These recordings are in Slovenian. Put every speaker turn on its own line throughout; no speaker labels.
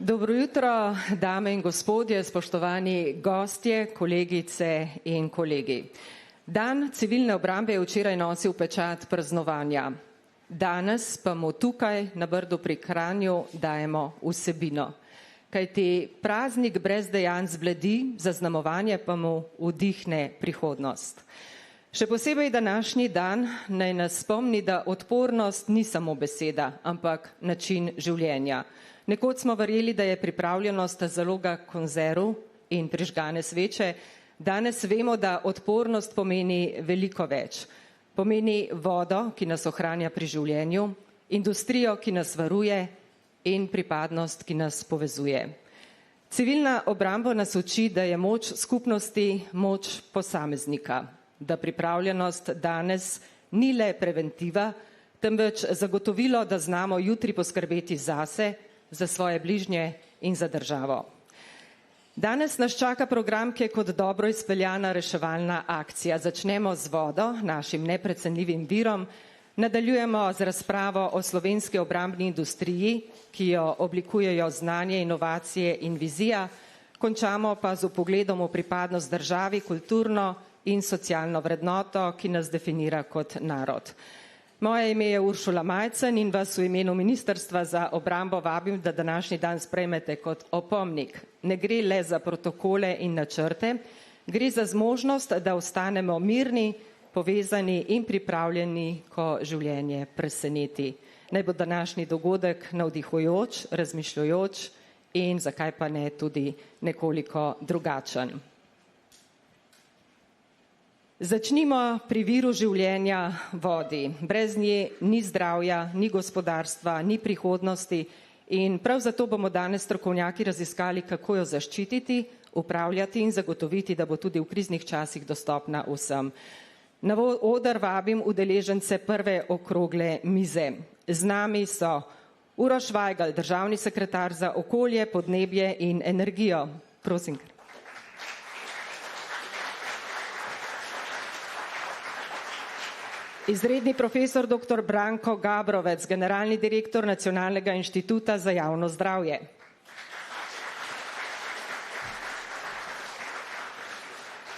Dobro jutro, dame in gospodje, spoštovani gostje, kolegice in kolegi. Dan civilne obrambe je včeraj nosil pečat praznovanja. Danes pa mu tukaj na Brdu pri Kranju dajemo vsebino. Kajti praznik brez dejanj zbledi, zaznamovanje pa mu vdihne prihodnost. Še posebej današnji dan naj nas spomni, da odpornost ni samo beseda, ampak način življenja. Nekoč smo verjeli, da je pripravljenost zaloga konzerv in prižgane sveče. Danes vemo, da odpornost pomeni veliko več. Pomeni vodo, ki nas ohranja pri življenju, industrijo, ki nas varuje in pripadnost, ki nas povezuje. Civilna obramba nas uči, da je moč skupnosti moč posameznika, da pripravljenost danes ni le preventiva, temveč zagotovilo, da znamo jutri poskrbeti zase, za svoje bližnje in za državo. Danes nas čaka program, ki je kot dobro izpeljana reševalna akcija. Začnemo z vodo, našim neprecenljivim virom, nadaljujemo z razpravo o slovenski obrambni industriji, ki jo oblikujejo znanje, inovacije in vizija, končamo pa z vpogledom v pripadnost državi, kulturno in socialno vrednoto, ki nas definira kot narod. Moje ime je Uršula Majcen in vas v imenu Ministrstva za obrambo vabim, da današnji dan sprejmete kot opomnik. Ne gre le za protokole in načrte, gre za zmožnost, da ostanemo mirni, povezani in pripravljeni, ko življenje preseneti. Naj bo današnji dogodek navdihujoč, razmišljujoč in zakaj pa ne tudi nekoliko drugačen. Začnimo pri viru življenja vodi. Brez nje ni zdravja, ni gospodarstva, ni prihodnosti in prav zato bomo danes strokovnjaki raziskali, kako jo zaščititi, upravljati in zagotoviti, da bo tudi v kriznih časih dostopna vsem. Na oder vabim udeležence prve okrogle mize. Z nami so Uroš Vajgl, državni sekretar za okolje, podnebje in energijo. Prosim. Izredni profesor dr. Branko Gabrovec, generalni direktor Nacionalnega inštituta za javno zdravje.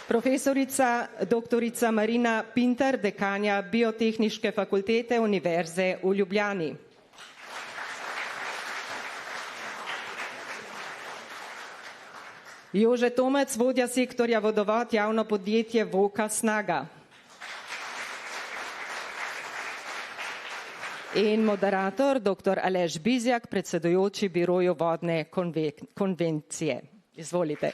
Profesorica dr. Marina Pintar, dekanja Biotehniške fakultete Univerze v Ljubljani. Jože Tomec, vodja sektorja vodovod, javno podjetje Voka Snaga. In moderator dr. Aleš Bizjak, predsedujoči Biroju vodne konvencije. Izvolite.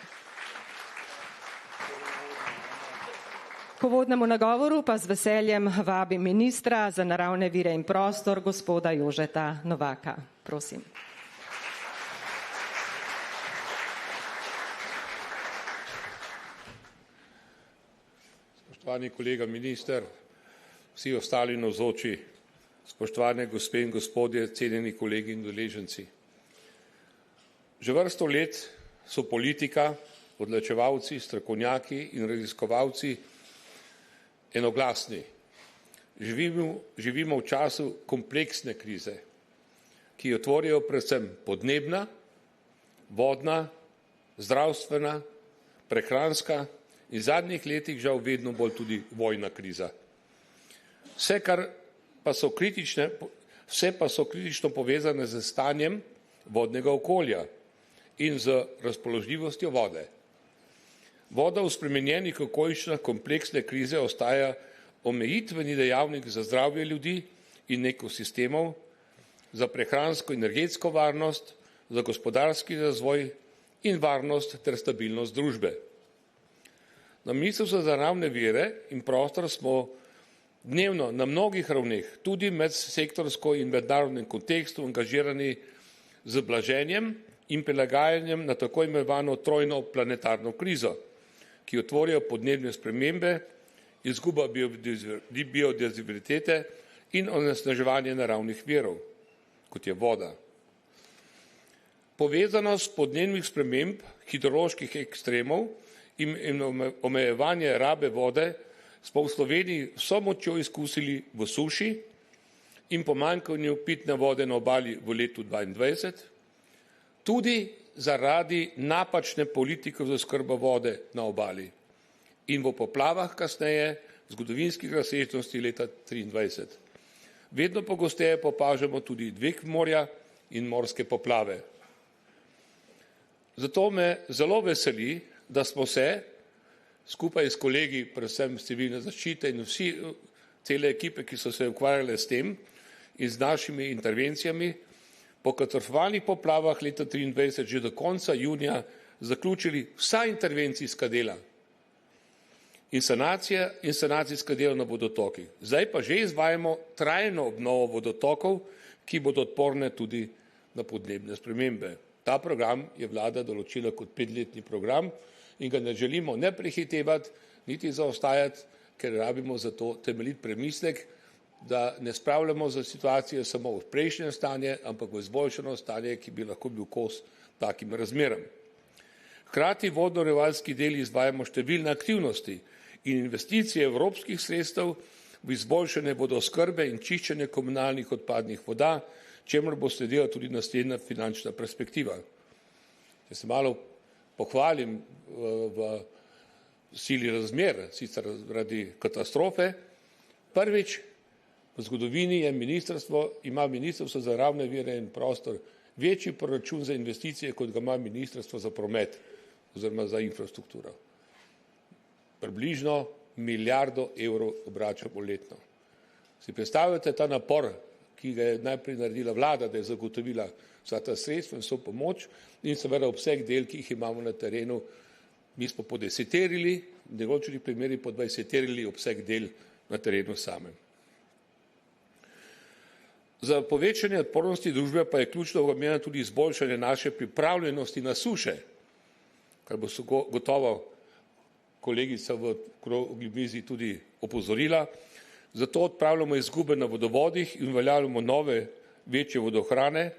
K uvodnemu nagovoru pa z veseljem vabim ministra za naravne vire in prostor, gospoda Jožeta Novaka. Prosim.
Spoštovani kolega minister, vsi ostali navzoči, spoštovane gospe in gospodje, cenjeni kolegi in udeleženci. Že vrsto let so politika, odločevalci, strokovnjaki in raziskovalci enoglasni. Živimo v času kompleksne krize, ki jo tvorijo predvsem podnebna, vodna, zdravstvena, prehranska in v zadnjih letih žal vedno bolj tudi vojna kriza. Vse pa so kritično povezane z stanjem vodnega okolja in z razpoložljivostjo vode. Voda v spremenjenih okoliščinah kompleksne krize ostaja omejitveni dejavnik za zdravje ljudi in ekosistemov, za prehransko in energetsko varnost, za gospodarski razvoj in varnost ter stabilnost družbe. Na Ministrstvu za naravne vire in prostor smo dnevno na mnogih ravneh, tudi medsektorsko in mednarodnem kontekstu, angažirani z blaženjem in prilagajanjem na tako imenovano trojno planetarno krizo, ki jo tvorijo podnebne spremembe, izguba biodiverzitete in onesnaževanje naravnih virov, kot je voda. Povezanost podnebnih sprememb, hidroloških ekstremov in omejevanje rabe vode smo v Sloveniji vso močjo izkusili v suši in pomanjkanju pitne vode na obali v letu 2022, tudi zaradi napačne politike za oskrbo vode na obali in v poplavah kasneje zgodovinskih razsežnosti leta 1923. Vedno pogosteje opažamo tudi dvig morja in morske poplave. Zato me zelo veseli, da smo se skupaj s kolegi, predvsem z civilne zaščite in cele ekipe, ki so se ukvarjale s tem in z našimi intervencijami, po katastrofalnih poplavah leta 1923 že do konca junija zaključili vsa intervencijska dela in sanacijska dela na vodotokih. Zdaj pa že izvajamo trajno obnovo vodotokov, ki bodo odporne tudi na podnebne spremembe. Ta program je vlada določila kot 5-letni program in ga ne želimo ne prehitevati, niti zaostajati, ker rabimo za to temeljit premislek, da ne spravljamo za situacijo samo v prejšnje stanje, ampak v izboljšano stanje, ki bi lahko bil kos takim razmeram. Hkrati vodno-reševalski deli izvajamo številne aktivnosti in investicije evropskih sredstev v izboljšanje vodooskrbe in čiščenje komunalnih odpadnih voda, čemur bo sledila tudi naslednja finančna perspektiva. Če se malo pohvalim v sili razmer, sicer zaradi katastrofe, prvič v zgodovini ima Ministrstvo za naravne vire in prostor večji proračun za investicije, kot ga ima Ministrstvo za promet oziroma za infrastrukturo. Približno milijardo evrov obračamo letno. Si predstavljate ta napor, ki ga je najprej naredila vlada, da je zagotovila vsa ta sredstva in vso pomoč in seveda obseg del, ki jih imamo na terenu. Mi smo podeseterili, v določenih primerih podvajseterili obseg del na terenu samem. Za povečanje odpornosti družbe pa je ključno pomembno tudi izboljšanje naše pripravljenosti na suše, kar bo gotovo kolegica v okrogli mizi tudi opozorila. Zato odpravljamo izgube na vodovodih in uveljavljamo nove, večje vodohrane.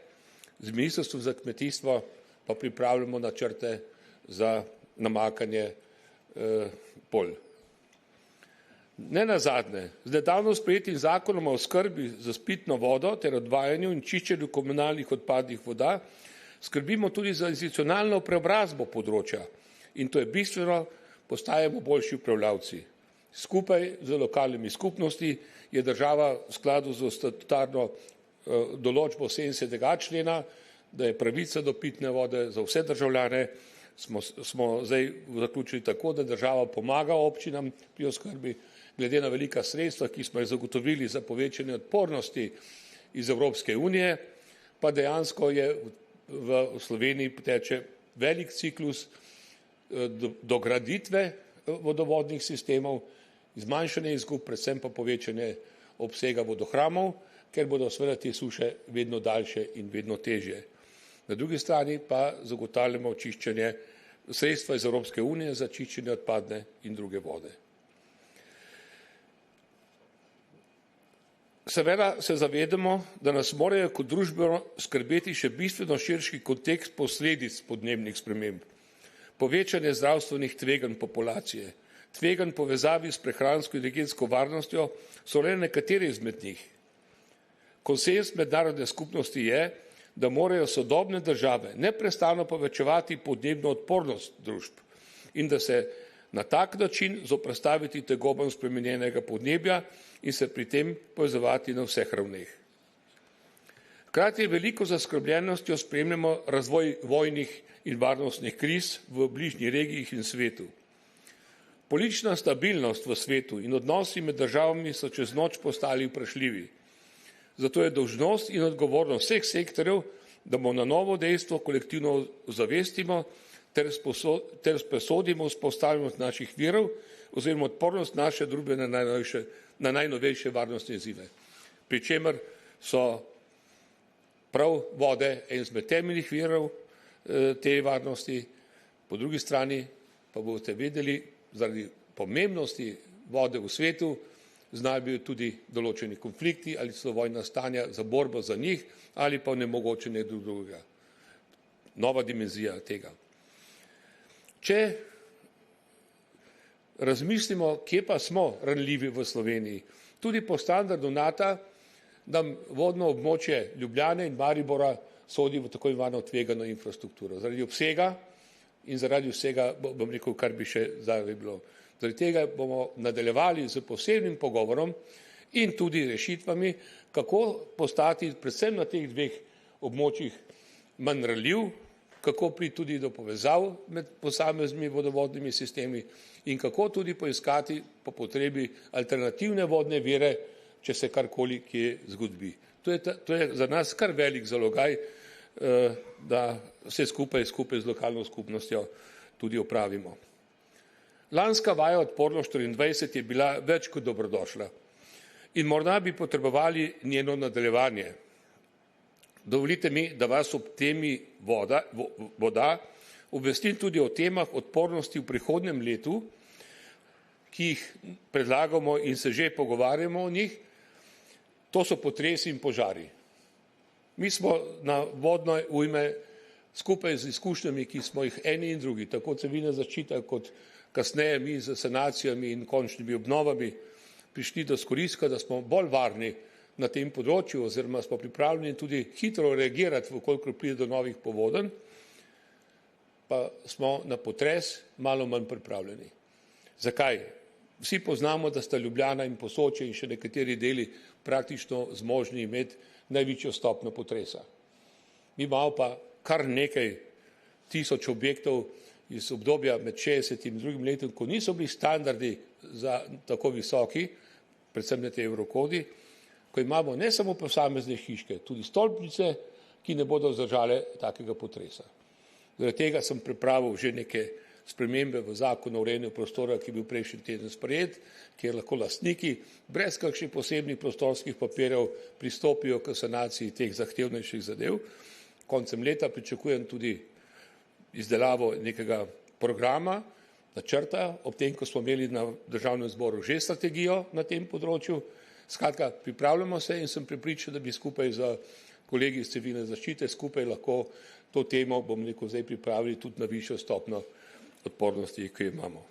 Z Ministrstvom za kmetijstvo pa pripravljamo načrte za namakanje polj. Nenazadnje, z nedavno sprejetim zakonom o oskrbi z pitno vodo ter odvajanju in čiščenju komunalnih odpadnih voda skrbimo tudi za institucionalno preobrazbo področja in to je bistveno, postajamo boljši upravljavci. Skupaj z lokalnimi skupnosti je država v skladu z statutarno določbo 70. člena, da je pravica do pitne vode za vse državljane, smo zdaj zaključili tako, da država pomaga občinam pri oskrbi, glede na velika sredstva, ki smo jih zagotovili za povečanje odpornosti iz Evropske unije, pa dejansko je v Sloveniji teče velik ciklus dograditve vodovodnih sistemov, zmanjšanje izgub, predvsem pa povečanje obsega vodohranov, ker bodo seveda te suše vedno daljše in vedno težje. Na drugi strani pa zagotavljamo čiščenje sredstva iz Evropske unije za čiščenje odpadne in druge vode. Seveda se zavedamo, da nas morajo kot družbo skrbeti še bistveno širši kontekst posledic podnebnih sprememb. Povečanje zdravstvenih tveganj populacije, tveganj povezavi s prehransko in energetsko varnostjo so le nekateri izmed njih. Konsenz mednarodne skupnosti je, da morajo sodobne države neprestano povečevati podnebno odpornost družb in da se na tak način zoperstaviti tegobam spremenjenega podnebja in se pri tem povezovati na vseh ravneh. Hkrati je veliko zaskrbljenostjo spremljamo razvoj vojnih in varnostnih kriz v bližnji regiji in svetu. Politična stabilnost v svetu in odnosi med državami so čez noč postali vprašljivi. Zato je dolžnost in odgovornost vseh sektorjev, da bomo na novo dejstvo kolektivno zavestimo ter presodimo vzpostavljenost naših virov oziroma odpornost naše družbe na najnovejše varnostne izzive. Pri čemer so prav vode en izmed temeljnih virov te varnosti, po drugi strani pa boste vedeli, zaradi pomembnosti vode v svetu znajo biti tudi določeni konflikti ali so vojna stanja za borbo za njih ali pa onemogočenje drugega. Nova dimenzija tega. Če razmislimo, kje pa smo ranljivi v Sloveniji, tudi po standardu NATO nam vodno območje Ljubljane in Maribora sodi v tako imenovano tvegano infrastrukturo. Zaradi obsega in zaradi vsega, bom rekel, kar bi še zdaj bilo. Zaradi tega bomo nadaljevali z posebnim pogovorom in tudi rešitvami, kako postati predvsem na teh dveh območjih manj ranljiv, kako priti tudi do povezav med posameznimi vodovodnimi sistemi in kako tudi poiskati po potrebi alternativne vodne vire, če se karkoli kje zgodi. To je za nas kar velik zalogaj, da vse skupaj z lokalno skupnostjo tudi opravimo. Lanska vaja Odpornost 24 je bila več kot dobrodošla in morda bi potrebovali njeno nadaljevanje. Dovolite mi, da vas ob temi voda obvestim tudi o temah odpornosti v prihodnjem letu, ki jih predlagamo in se že pogovarjamo o njih. To so potresi in požari. Mi smo na vodne ujme skupaj z izkušnjami, ki smo jih eni in drugi, tako civilna zaščita kot kasneje mi z sanacijami in končnimi obnovami, prišli do izkoristka, da smo bolj varni na tem področju oziroma smo pripravljeni tudi hitro reagirati, vkolikor pride do novih povodenj, pa smo na potres malo manj pripravljeni. Zakaj? Vsi poznamo, da sta Ljubljana in Posočje in še nekateri deli praktično zmožni imeti največjo stopnjo potresa. Mi imamo pa kar nekaj tisoč objektov iz obdobja med 60. in 2. letom, ko niso bili standardi za tako visoki, predvsem na te evrokodi, ko imamo ne samo posamezne hiške, tudi stolpnice, ki ne bodo zdržale takega potresa. Zaradi tega sem pripravil že neke spremembe v zakonu o urejanju prostora, ki je bil prejšnji teden sprejet, kjer lahko lastniki brez kakšnih posebnih prostorskih papirjev pristopijo k sanaciji teh zahtevnejših zadev. Koncem leta pričakujem tudi izdelavo nekega programa, načrta, ob tem, ko smo imeli na Državnem zboru že strategijo na tem področju. Skratka, pripravljamo se in sem prepričan, da bi skupaj z kolegi iz civilne zaščite skupaj lahko to temo, bom rekel, zdaj pripravili tudi na višjo stopnjo odpornosti, ki jo imamo.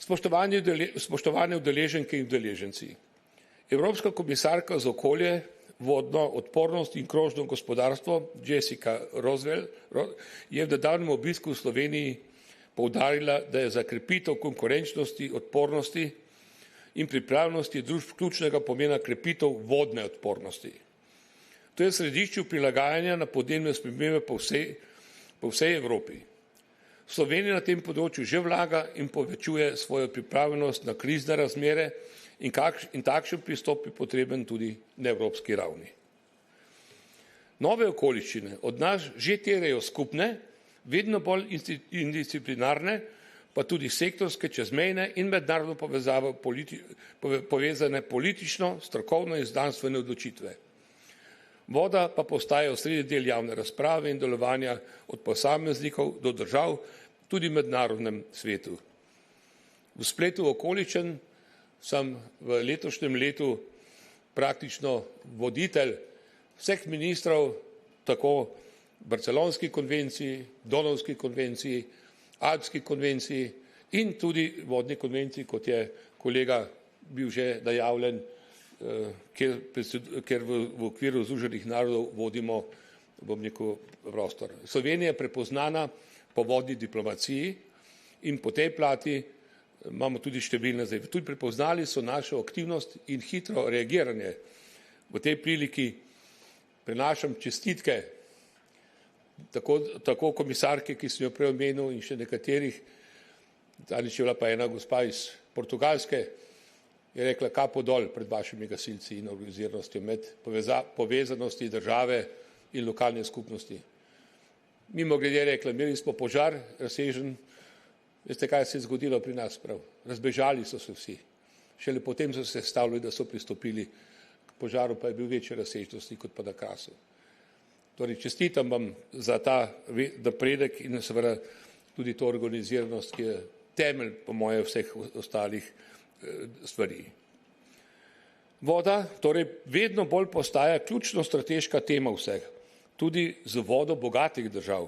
Spoštovane udeleženke in udeleženci. Evropska komisarka za okolje, vodno odpornost in krožno gospodarstvo Jessica Roswell je v nedavnem obisku v Sloveniji poudarila, da je za krepitev konkurenčnosti, odpornosti in pripravljenosti družb ključnega pomena krepitev vodne odpornosti. To je v središču prilagajanja na podnebne spremembe po vsej Evropi. Slovenija na tem področju že vlaga in povečuje svojo pripravljenost na krizne razmere in takšen pristop je potreben tudi na evropski ravni. Nove okoliščine od nas že terjajo skupne, vedno bolj interdisciplinarne, pa tudi sektorske, čezmejne in mednarodno povezane politično, strokovno in znanstvene odločitve. Voda pa postaja osrednji del javne razprave in delovanja od posameznikov do držav, tudi v mednarodnem svetu. V spletu okoliščin sem v letošnjem letu praktično voditelj vseh ministrov, tako Barcelonski konvenciji, Donavski konvenciji, Alpski konvenciji in tudi vodni konvenciji, kot je kolega bil že najavljen, ker v okviru Združenih narodov vodimo, bom rekel, prostor. Slovenija je prepoznana po vodni diplomaciji in po tej plati imamo tudi številne zdaj. Tudi prepoznali so našo aktivnost in hitro reagiranje. V tej priliki prenašam čestitke tako komisarke, ki sem jo prej omenil, in še nekaterih, zadnjič je bila pa ena gospa iz Portugalske, je rekla kapo dol pred vašimi gasilci in organiziranostjo med povezanosti države in lokalne skupnosti. Mimogrede je rekla, imeli smo požar razsežen, veste, kaj se je zgodilo pri nas prav? Razbežali so se vsi. Šele potem so se stavili, da so pristopili k požaru, pa je bil večje razsežnosti kot pa na Krasu. Torej, čestitam vam za ta napredek in seveda tudi to organiziranost, ki je temelj po moje vseh ostalih stvari. Voda torej vedno bolj postaja ključno strateška tema vseh, tudi z vodo bogatih držav,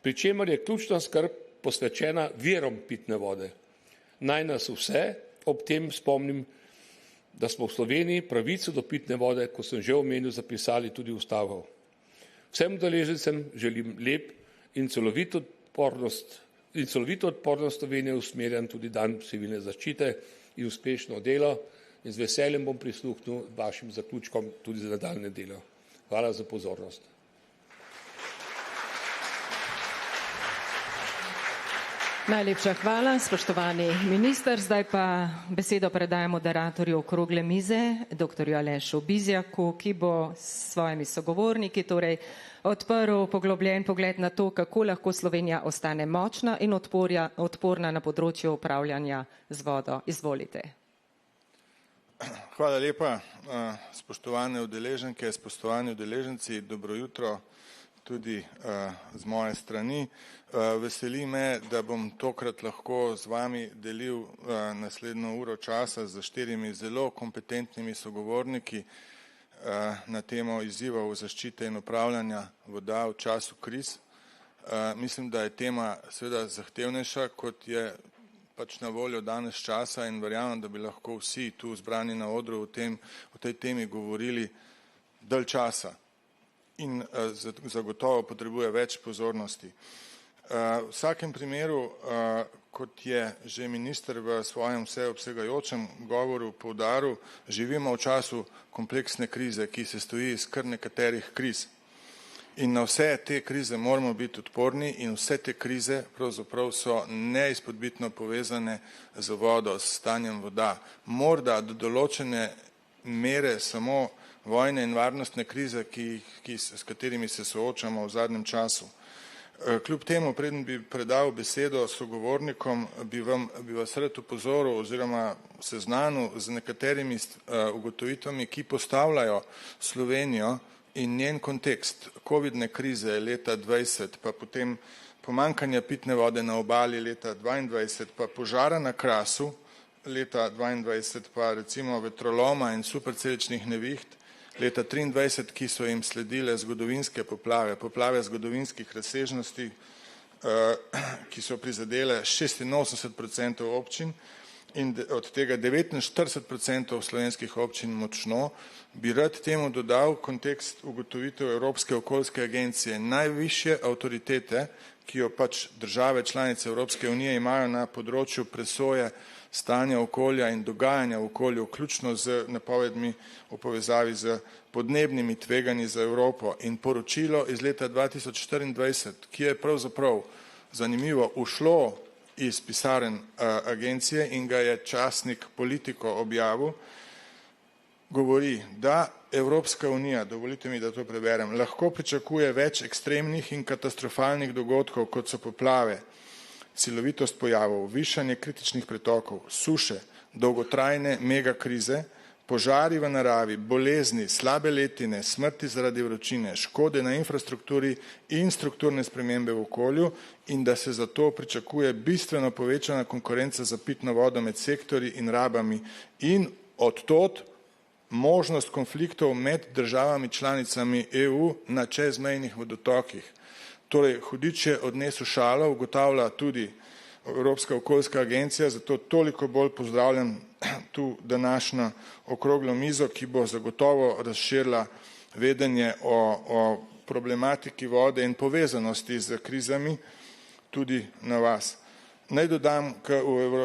pri čemer je ključna skrb posvečena virom pitne vode. Naj nas vse ob tem spomnim, da smo v Sloveniji pravico do pitne vode, kot sem že omenil, zapisali tudi v ustavo. Vsem udeležencem želim lep in celovito odpornost Slovenije usmerjen tudi dan civilne zaščite in uspešno delo in z veseljem bom prisluhnil vašim zaključkom tudi za nadaljne delo. Hvala za pozornost.
Najlepša hvala, spoštovani minister. Zdaj pa besedo predajam moderatorju okrogle mize, dr. Alešu Bizjaku, ki bo s svojimi sogovorniki torej odprl poglobljen pogled na to, kako lahko Slovenija ostane močna in odporna na področju upravljanja z vodo. Izvolite.
Hvala lepa, spoštovane udeleženke, spoštovani udeleženci, dobro jutro tudi z moje strani. Veseli me, da bom tokrat lahko z vami delil naslednjo uro časa z 4 zelo kompetentnimi sogovorniki na temo izzivov zaščite in upravljanja voda v času kriz. Mislim, da je tema seveda zahtevnejša, kot je pač na voljo danes časa in verjamem, da bi lahko vsi tu zbrani na odru o tej temi govorili dalj časa in zagotovo potrebuje več pozornosti. V vsakem primeru, kot je že minister v svojem vseobsegajočem govoru poudaril, živimo v času kompleksne krize, ki se stoji iz kar nekaterih kriz. In na vse te krize moramo biti odporni in vse te krize pravzaprav so neizpodbitno povezane z vodo, s stanjem voda. Morda do določene mere samo vojne in varnostne krize, s katerimi se soočamo v zadnjem času. Kljub temu, preden bi predal besedo sogovornikom, bi vas rad upozoril oziroma seznanil z nekaterimi ugotovitvami, ki postavljajo Slovenijo in njen kontekst covidne krize leta 2020, pa potem pomanjkanja pitne vode na obali leta 2022, pa požara na Krasu leta 2022, pa recimo vetroloma in superceličnih neviht leta 2023, ki so jim sledile zgodovinske poplave zgodovinskih razsežnosti, ki so prizadele 86% občin in od tega 49% slovenskih občin močno, bi rad temu dodal kontekst ugotovitev Evropske okoljske agencije. Najvišje avtoritete, ki jo pač države članice Evropske unije imajo na področju presoje stanja okolja in dogajanja v okolju, vključno z napovedmi v povezavi z podnebnimi tveganji za Evropo. In poročilo iz leta 2024, ki je pravzaprav zanimivo ušlo iz pisaren agencije in ga je časnik Politico objavil, govori, da Evropska unija, dovolite mi, da to preberem, lahko pričakuje več ekstremnih in katastrofalnih dogodkov, kot so poplave, silovitost pojavov, višanje kritičnih pretokov, suše, dolgotrajne megakrize, požari v naravi, bolezni, slabe letine, smrti zaradi vročine, škode na infrastrukturi in strukturne spremembe v okolju in da se zato pričakuje bistveno povečana konkurenca za pitno vodo med sektorji in rabami in od tod možnost konfliktov med državami članicami EU na čezmejnih vodotokih. Torej, hudič je odnesel šalo, ugotavlja tudi Evropska okoljska agencija, zato toliko bolj pozdravljam tu današnjo okroglo mizo, ki bo zagotovo razširila vedenje o problematiki vode in povezanosti z krizami tudi na vas. Naj dodam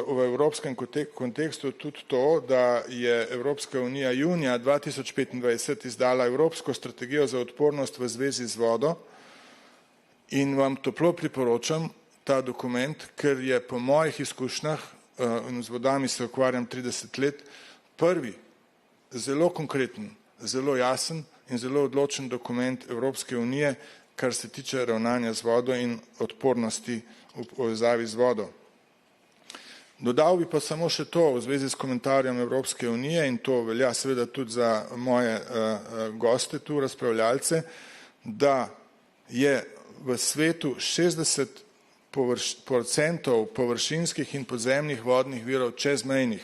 v evropskem kontekstu tudi to, da je Evropska unija junija 2025 izdala Evropsko strategijo za odpornost v zvezi z vodo in vam toplo priporočam ta dokument, ker je po mojih izkušnjah, in z vodami se ukvarjam 30 let, prvi zelo konkreten, zelo jasen in zelo odločen dokument Evropske unije, kar se tiče ravnanja z vodo in odpornosti v povezavi z vodo. Dodal bi pa samo še to v zvezi s komentarjem Evropske unije in to velja seveda tudi za moje goste tu, razpravljalce, da je v svetu 60% površinskih in podzemnih vodnih virov čezmejnih.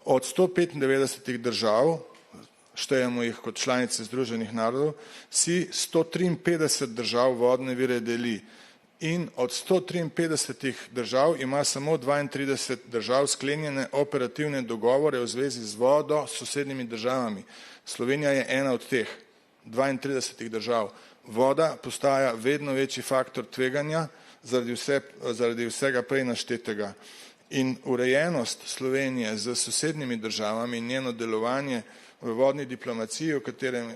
Od 195 držav, štejemo jih kot članice Združenih narodov, si 153 držav vodne vire deli. In od 153 držav ima samo 32 držav sklenjene operativne dogovore v zvezi z vodo s sosednjimi državami. Slovenija je ena od teh 32 držav. Voda postaja vedno večji faktor tveganja zaradi vsega prej naštetega. In urejenost Slovenije z sosednjimi državami in njeno delovanje v vodni diplomaciji,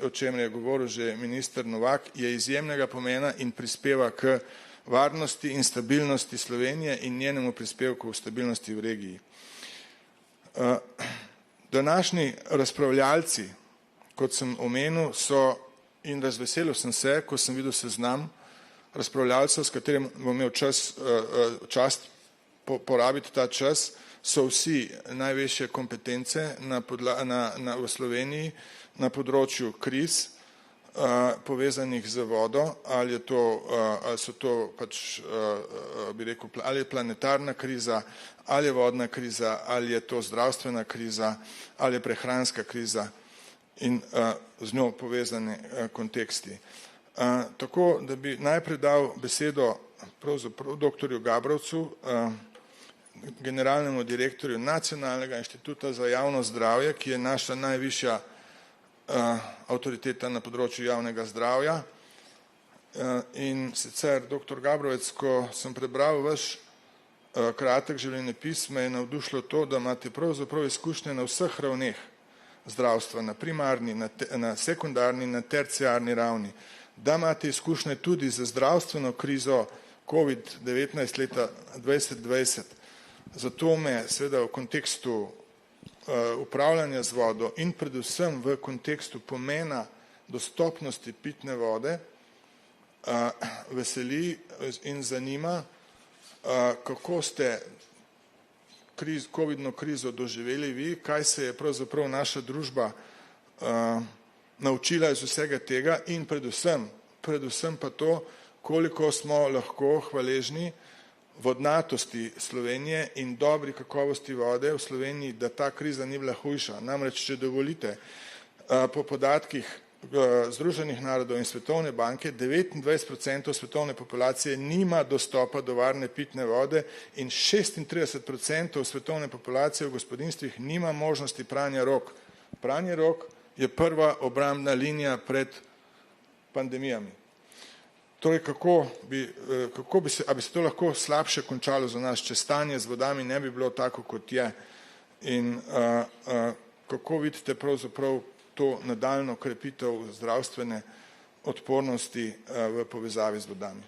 o čemer je govoril že minister Novak, je izjemnega pomena in prispeva k varnosti in stabilnosti Slovenije in njenemu prispevku v stabilnosti v regiji. Današnji razpravljalci, kot sem omenil, so in razveselil sem se, ko sem videl seznam razpravljalcev, s katerim bom imel čast porabiti ta čas, so vsi največje kompetence v Sloveniji na področju kriz, povezanih z vodo, ali so to pač, bi rekel, ali je planetarna kriza, ali je vodna kriza, ali je to zdravstvena kriza, ali je prehranska kriza in z njo povezane konteksti. Tako, da bi najprej dal besedo pravzaprav doktorju Gabrovcu, generalnemu direktorju Nacionalnega inštituta za javno zdravje, ki je naša najvišja avtoriteta na področju javnega zdravja. In sicer, doktor Gabrovec, ko sem prebral vaš kratek življenjepis, me je navdušilo to, da imate pravzaprav izkušnje na vseh ravneh zdravstva, na primarni, na sekundarni, na terciarni ravni, da imate izkušnje tudi z zdravstveno krizo COVID-19 leta 2020. Zato me seveda v kontekstu upravljanja z vodo in predvsem v kontekstu pomena dostopnosti pitne vode veseli in zanima, kako ste covidno krizo doživeli vi, kaj se je pravzaprav naša družba naučila iz vsega tega in predvsem pa to, koliko smo lahko hvaležni vodnatosti Slovenije in dobri kakovosti vode v Sloveniji, da ta kriza ni bila hujša. Namreč, če dovolite, po podatkih Združenih narodov in Svetovne banke, 29% svetovne populacije nima dostopa do varne pitne vode in 36% svetovne populacije v gospodinjstvih nima možnosti pranja rok. Pranje rok je prva obrambna linija pred pandemijami. Torej, a bi se to lahko slabše končalo za nas, če stanje z vodami ne bi bilo tako, kot je, in kako vidite pravzaprav to nadaljno krepitev zdravstvene odpornosti v povezavi z vodami?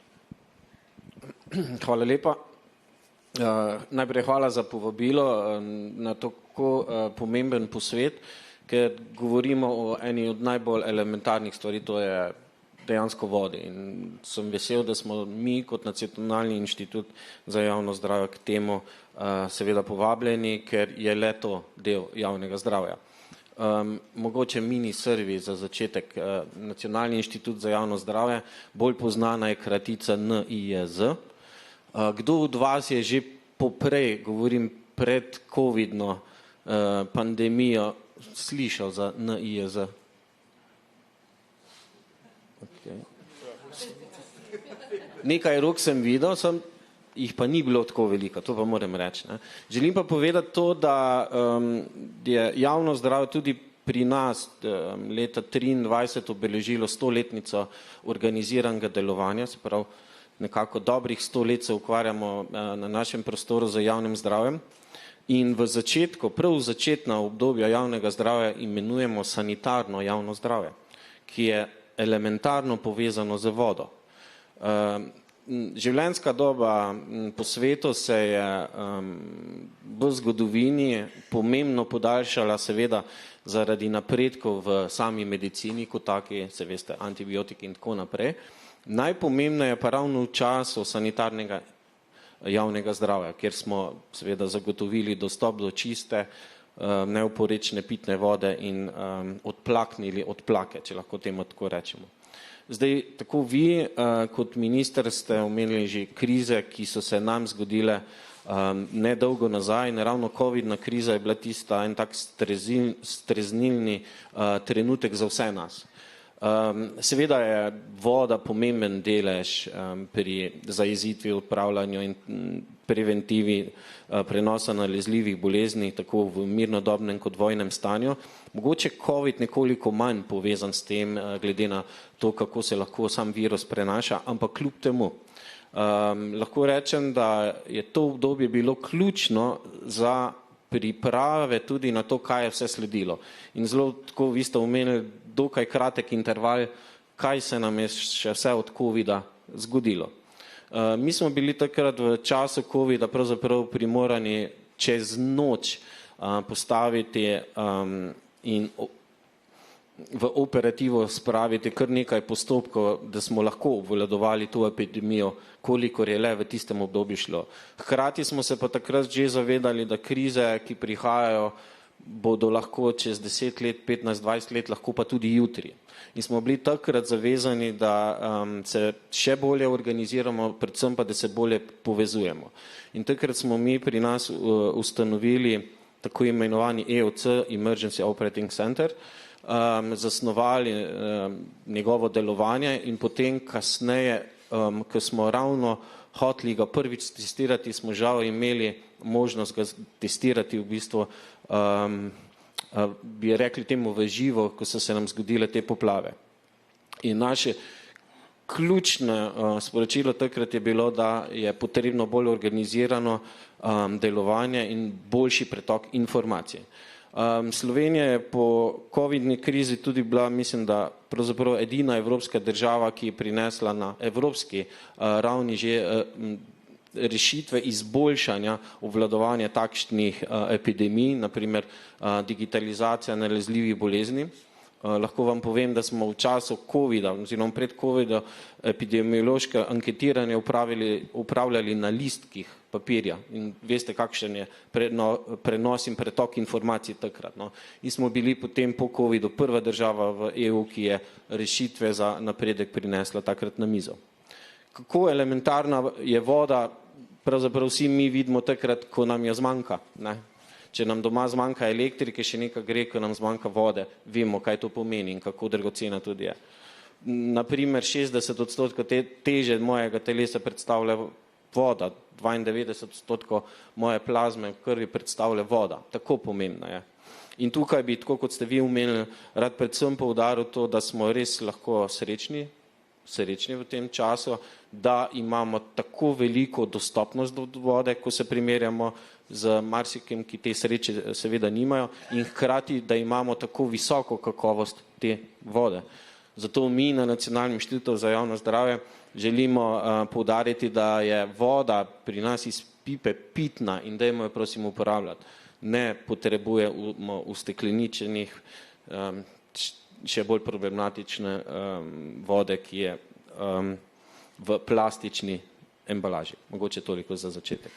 Hvala lepa. Najprej hvala za povabilo na tako pomemben posvet, ker govorimo o eni od najbolj elementarnih stvari, to je dejansko vode. In sem vesel, da smo mi kot Nacionalni inštitut za javno zdravje k temu seveda povabljeni, ker je le to del javnega zdravja. Mogoče mini servis za začetek. Nacionalni inštitut za javno zdravje, bolj poznana je kratica NIJZ. Kdo od vas je že poprej, govorim pred covidno pandemijo, slišal za NIJZ? Okay. Nekaj rok sem videl, jih pa ni bilo tako veliko, to pa moram reči. Ne. Želim pa povedati to, da je javno zdravje tudi pri nas leta 2023 obeležilo 100-letnico organiziranega delovanja, se pravi nekako dobrih 100 let se ukvarjamo na našem prostoru z javnim zdravjem. In v začetku, prav v začetna obdobja javnega zdravja imenujemo sanitarno javno zdravje, ki je elementarno povezano z vodo. Življenjska doba po svetu se je v zgodovini pomembno podaljšala, seveda zaradi napredkov v sami medicini, kot taki, se veste, antibiotiki in tako naprej. Najpomembneje pa ravno v času sanitarnega javnega zdravja, kjer smo seveda zagotovili dostop do čiste, neoporečne pitne vode in odplaknili odplake, če lahko temu tako rečemo. Zdaj, tako vi kot minister ste omenili že krize, ki so se nam zgodile nedolgo nazaj in ravno covidna kriza je bila tista en tak streznilni trenutek za vse nas. Seveda je voda pomemben delež pri zajezitvi, odpravljanju in preventivi prenosa nalezljivih bolezni, tako v mirnodobnem kot vojnem stanju. Mogoče COVID nekoliko manj povezan s tem, glede na to, kako se lahko sam virus prenaša, ampak kljub temu. Lahko rečem, da je to obdobje bilo ključno za priprave tudi na to, kaj je vse sledilo. In zelo tako vi ste omenili dokaj kratek interval, kaj se nam je še vse od COVID-a zgodilo. Mi smo bili takrat v času COVID-a pravzaprav primorani čez noč postaviti in v operativo spraviti kar nekaj postopkov, da smo lahko obvladovali to epidemijo, kolikor je le v tistem obdobju šlo. Hkrati smo se pa takrat že zavedali, da krize, ki prihajajo, bodo lahko čez 10 let, 15, 20 let, lahko pa tudi jutri. In smo bili takrat zavezani, da se še bolje organiziramo, predvsem pa, da se bolje povezujemo. In takrat smo mi pri nas ustanovili tako imenovani EOC, Emergency Operating Center, zasnovali njegovo delovanje in potem kasneje, ko smo ravno hoteli ga prvič testirati, smo žal imeli možnost ga testirati v bistvu, bi rekli temu v živo, ko so se nam zgodile te poplave. In naše ključno sporočilo takrat je bilo, da je potrebno bolj organizirano delovanje in boljši pretok informacij. Slovenija je po COVID-ni krizi tudi bila, mislim, da pravzaprav edina evropska država, ki je prinesla na evropski ravni že rešitve izboljšanja obvladovanja takšnih epidemij, naprimer digitalizacija nalezljivih bolezni. Lahko vam povem, da smo v času COVID-a, oziroma pred COVID-a, epidemiološko anketiranje upravljali na listkih papirja in veste, kakšen je prenos in pretok informacij takrat. No. In smo bili potem po COVID-u prva država v EU, ki je rešitve za napredek prinesla takrat na mizo. Kako elementarna je voda, pravzaprav vsi mi vidimo takrat, ko nam je zmanjka. Ne? Če nam doma zmanjka elektrike, še nekaj gre, ko nam zmanjka vode, vemo, kaj to pomeni in kako dragocena tudi je. Naprimer, 60% teže mojega telesa predstavlja voda, 92% moje plazme v krvi predstavlja voda. Tako pomembna je. In tukaj bi, tako kot ste vi omenili, rad predvsem poudaril to, da smo res lahko srečni v tem času, da imamo tako veliko dostopnost do vode, ko se primerjamo z marsikim, ki te sreče seveda nimajo, in hkrati, da imamo tako visoko kakovost te vode. Zato mi na Nacionalnem inštitutu za javno zdravje želimo poudariti, da je voda pri nas iz pipe pitna in dajmo jo prosim uporabljati. Ne potrebujemo ustekleničenih, še bolj problematične vode, ki je v plastični embalaži. Mogoče toliko za začetek.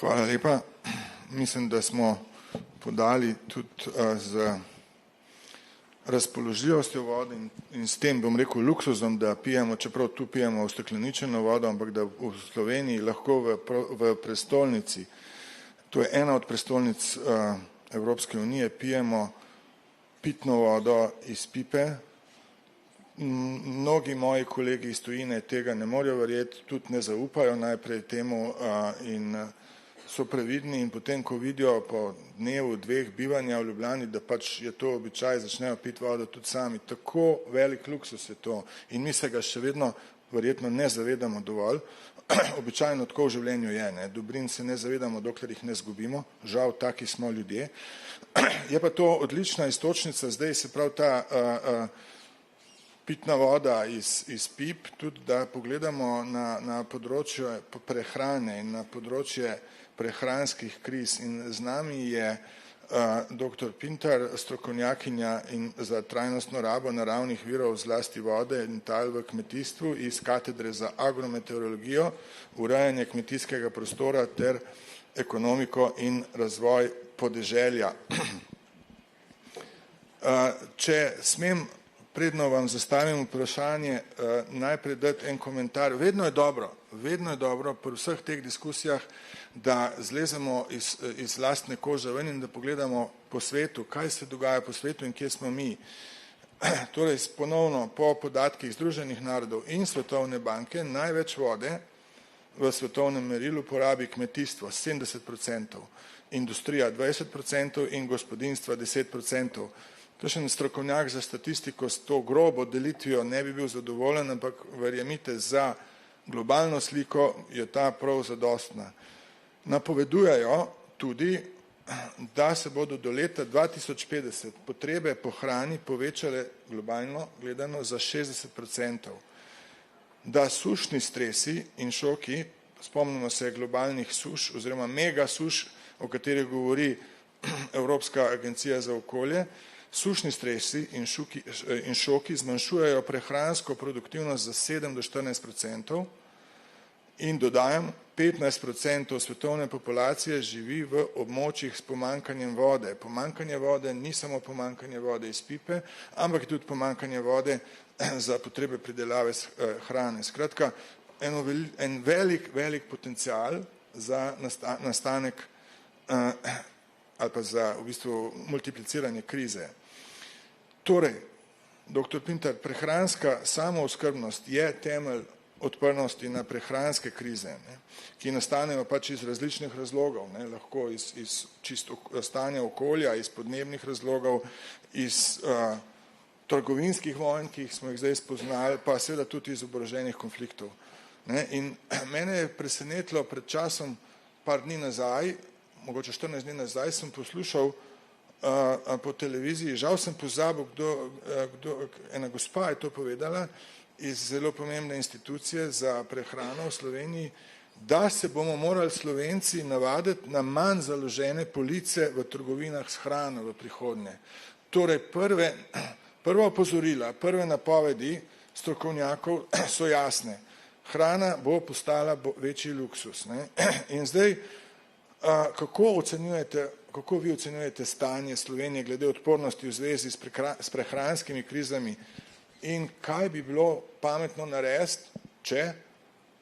Hvala lepa. Mislim, da smo podali tudi z razpoložljivostjo vode in s tem, bom rekel, luksuzom, da pijemo, čeprav tu pijemo ustekleničeno vodo, ampak da v Sloveniji lahko v prestolnici, to je ena od prestolnic Evropske unije, pijemo pitno vodo iz pipe. Mnogi moji kolegi iz tujine tega ne morejo verjeti, tudi ne zaupajo najprej temu in so previdni in potem, ko vidijo po dnevu, dveh bivanja v Ljubljani, da pač je to običaj, začnejo piti vodo tudi sami. Tako velik luksus je to in mi se ga še vedno verjetno ne zavedamo dovolj. Običajno tako v življenju je, ne? Dobrin se ne zavedamo, dokler jih ne zgubimo, žal taki smo ljudje. Je pa to odlična iztočnica, zdaj se prav ta pitna voda iz pip, tudi da pogledamo na področje prehrane in na področje prehranskih kriz in z nami je dr. Pintar, strokovnjakinja za trajnostno rabo naravnih virov, zlasti vode in tal v kmetijstvu iz katedre za agrometeorologijo, urejanje kmetijskega prostora ter ekonomiko in razvoj podeželja. Če smem, predno vam zastavim vprašanje, najprej dati en komentar. Vedno je dobro pri vseh teh diskusijah, da zlezemo iz lastne kože ven in da pogledamo po svetu, kaj se dogaja po svetu in kje smo mi. Torej, ponovno po podatkih Združenih narodov in Svetovne banke največ vode v svetovnem merilu porabi kmetijstvo 70%, industrija 20% in gospodinstva 10%. Kakšen strokovnjak za statistiko s to grobo delitvijo ne bi bil zadovoljen, ampak verjemite, za globalno sliko je ta prav zadostna. Napovedujejo tudi, da se bodo do leta 2050 potrebe po hrani povečale globalno gledano za 60%. Da sušni stresi in šoki, spomnimo se globalnih suš oziroma mega suš, o katerih govori Evropska agencija za okolje, sušni stresi in šoki zmanjšujejo prehransko produktivnost za 7 do 14% in dodajam, 15% svetovne populacije živi v območjih s pomanjkanjem vode. Pomanjkanje vode ni samo pomanjkanje vode iz pipe, ampak tudi pomanjkanje vode za potrebe pridelave hrane. Skratka, en velik potencial za nastanek ali pa za v bistvu multipliciranje krize. Torej, dr. Pintar, prehranska samooskrbnost je temelj odpornosti na prehranske krize, ki nastanejo pač iz različnih razlogov, lahko iz čisto stanja okolja, iz podnebnih razlogov, iz trgovinskih vojn, ki smo jih zdaj spoznali, pa seveda tudi iz oboroženih konfliktov. In mene je presenetilo pred časom, par dni nazaj, mogoče 14 dni nazaj, sem poslušal po televiziji, žal sem pozabil, ena gospa je to povedala, iz zelo pomembne institucije za prehrano v Sloveniji, da se bomo morali Slovenci navaditi na manj založene police v trgovinah s hrano v prihodnje. Torej, prva opozorila, prve napovedi strokovnjakov so jasne. Hrana bo postala večji luksus. In zdaj, kako vi ocenjujete stanje Slovenije glede odpornosti v zvezi s prehranskimi krizami in kaj bi bilo pametno narediti,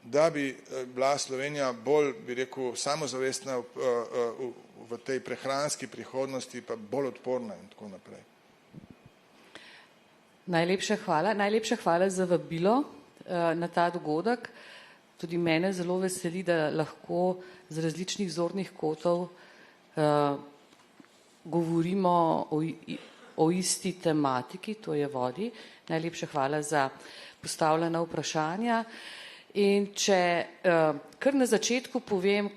da bi bila Slovenija bolj, bi rekel, samozavestna v tej prehranski prihodnosti, pa bolj odporna in tako naprej.
Najlepša hvala za vabilo na ta dogodek. Tudi mene zelo veseli, da lahko z različnih zornih kotov govorimo o isti tematiki, to je vodi. Najlepša hvala za postavljena vprašanja. In če kar na začetku povem,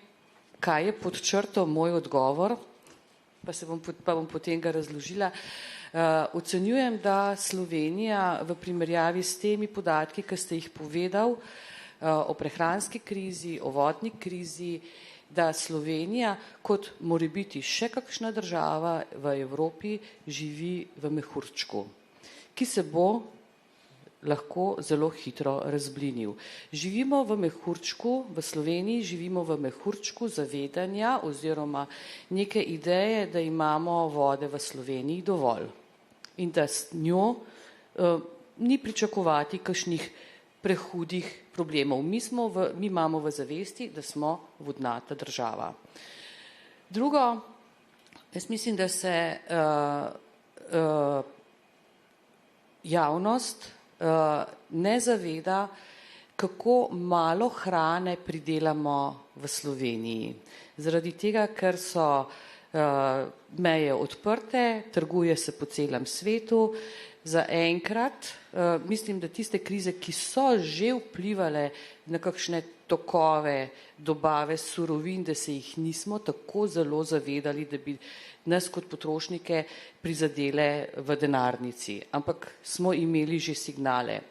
kaj je pod črto moj odgovor, pa bom potem ga razložila. Ocenjujem, da Slovenija v primerjavi s temi podatki, ki ste jih povedal, o prehranski krizi, o vodni krizi, da Slovenija kot morebiti še kakšna država v Evropi živi v mehurčku, ki se bo lahko zelo hitro razblinil. Živimo v mehurčku, v Sloveniji živimo v mehurčku zavedanja oziroma neke ideje, da imamo vode v Sloveniji dovolj in da s njo ni pričakovati kakšnih prehudih problemov. Mi imamo v zavesti, da smo vodnata država. Drugo, jaz mislim, da se javnost ne zaveda, kako malo hrane pridelamo v Sloveniji. Zaradi tega, ker so meje odprte, trguje se po celem svetu. Za enkrat, mislim, da tiste krize, ki so že vplivale na kakšne tokove dobave surovin, da se jih nismo tako zelo zavedali, da bi nas kot potrošnike prizadele v denarnici, ampak smo imeli že signale.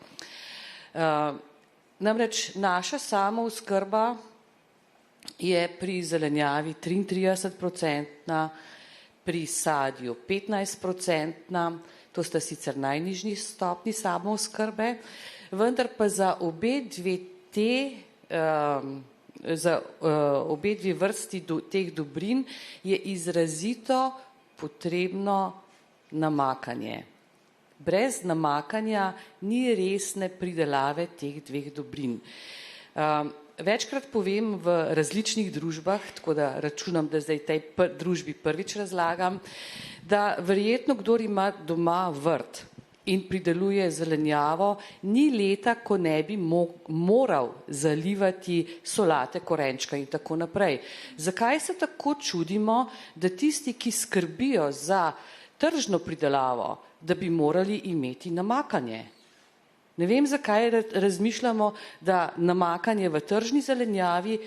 Namreč naša samooskrba je pri zelenjavi 33%, pri sadju 15%, to sta sicer najnižji stopnji samooskrbe, vendar pa za obe dve vrsti teh dobrin je izrazito potrebno namakanje. Brez namakanja ni resne pridelave teh dveh dobrin. Večkrat povem v različnih družbah, tako da računam, da zdaj tej družbi prvič razlagam, da verjetno kdor ima doma vrt in prideluje zelenjavo, ni leta, ko ne bi moral zalivati solate, korenčka in tako naprej. Zakaj se tako čudimo, da tisti, ki skrbijo za tržno pridelavo, da bi morali imeti namakanje? Ne vem, zakaj razmišljamo, da namakanje v tržni zelenjavi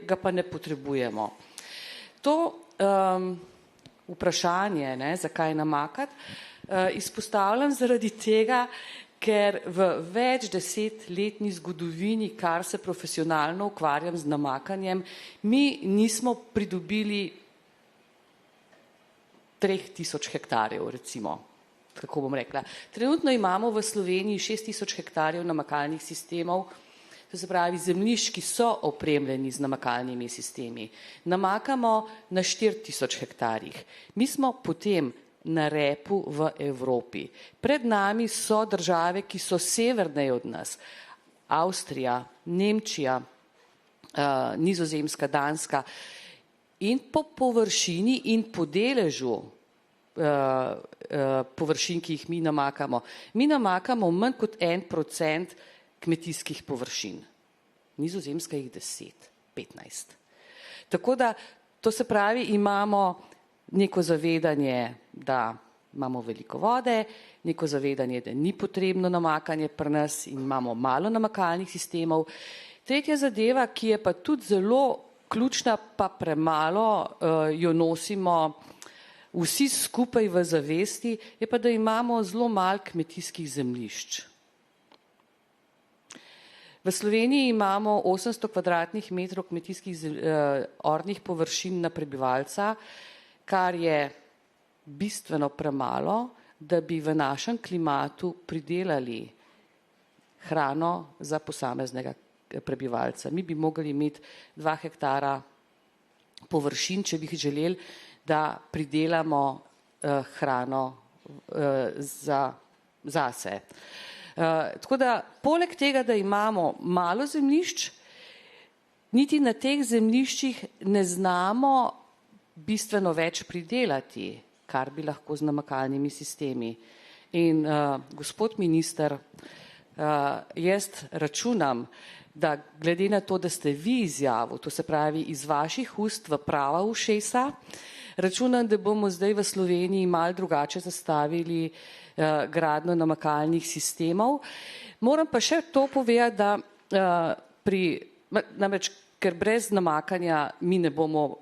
ga pa ne potrebujemo. To vprašanje, zakaj namakati, izpostavljam zaradi tega, ker v več desetletni zgodovini, kar se profesionalno ukvarjam z namakanjem, mi nismo pridobili 3000 hektarjev, recimo, kako bom rekla. Trenutno imamo v Sloveniji 6000 hektarjev namakalnih sistemov, to se pravi zemljišč, ki so opremljeni z namakalnimi sistemi. Namakamo na 4000 hektarjih. Mi smo potem na repu v Evropi. Pred nami so države, ki so severneje od nas. Avstrija, Nemčija, Nizozemska, Danska. In po površini in po deležu površin, ki jih mi namakamo. Mi namakamo manj kot 1% kmetijskih površin. Nizozemska jih 10, 15. Tako da, to se pravi, imamo neko zavedanje, da imamo veliko vode, neko zavedanje, da ni potrebno namakanje pri nas in imamo malo namakalnih sistemov. Tretja zadeva, ki je pa tudi zelo ključna, pa premalo jo nosimo vsi skupaj v zavesti, je pa, da imamo zelo malo kmetijskih zemljišč. V Sloveniji imamo 800 kvadratnih metrov kmetijskih ornih površin na prebivalca, kar je bistveno premalo, da bi v našem klimatu pridelali hrano za posameznega prebivalca. Mi bi mogli imeti 2 hektara površin, če bi želeli, da pridelamo hrano zase. Tako da, poleg tega, da imamo malo zemljišč, niti na teh zemljiščih ne znamo bistveno več pridelati, kar bi lahko z namakalnimi sistemi. In gospod minister, jaz računam, da glede na to, da ste vi izjavil, to se pravi iz vaših ust v prava ušesa, računam, da bomo zdaj v Sloveniji malo drugače zastavili gradnjo namakalnih sistemov. Moram pa še to povedati, da namreč, ker brez namakanja mi ne bomo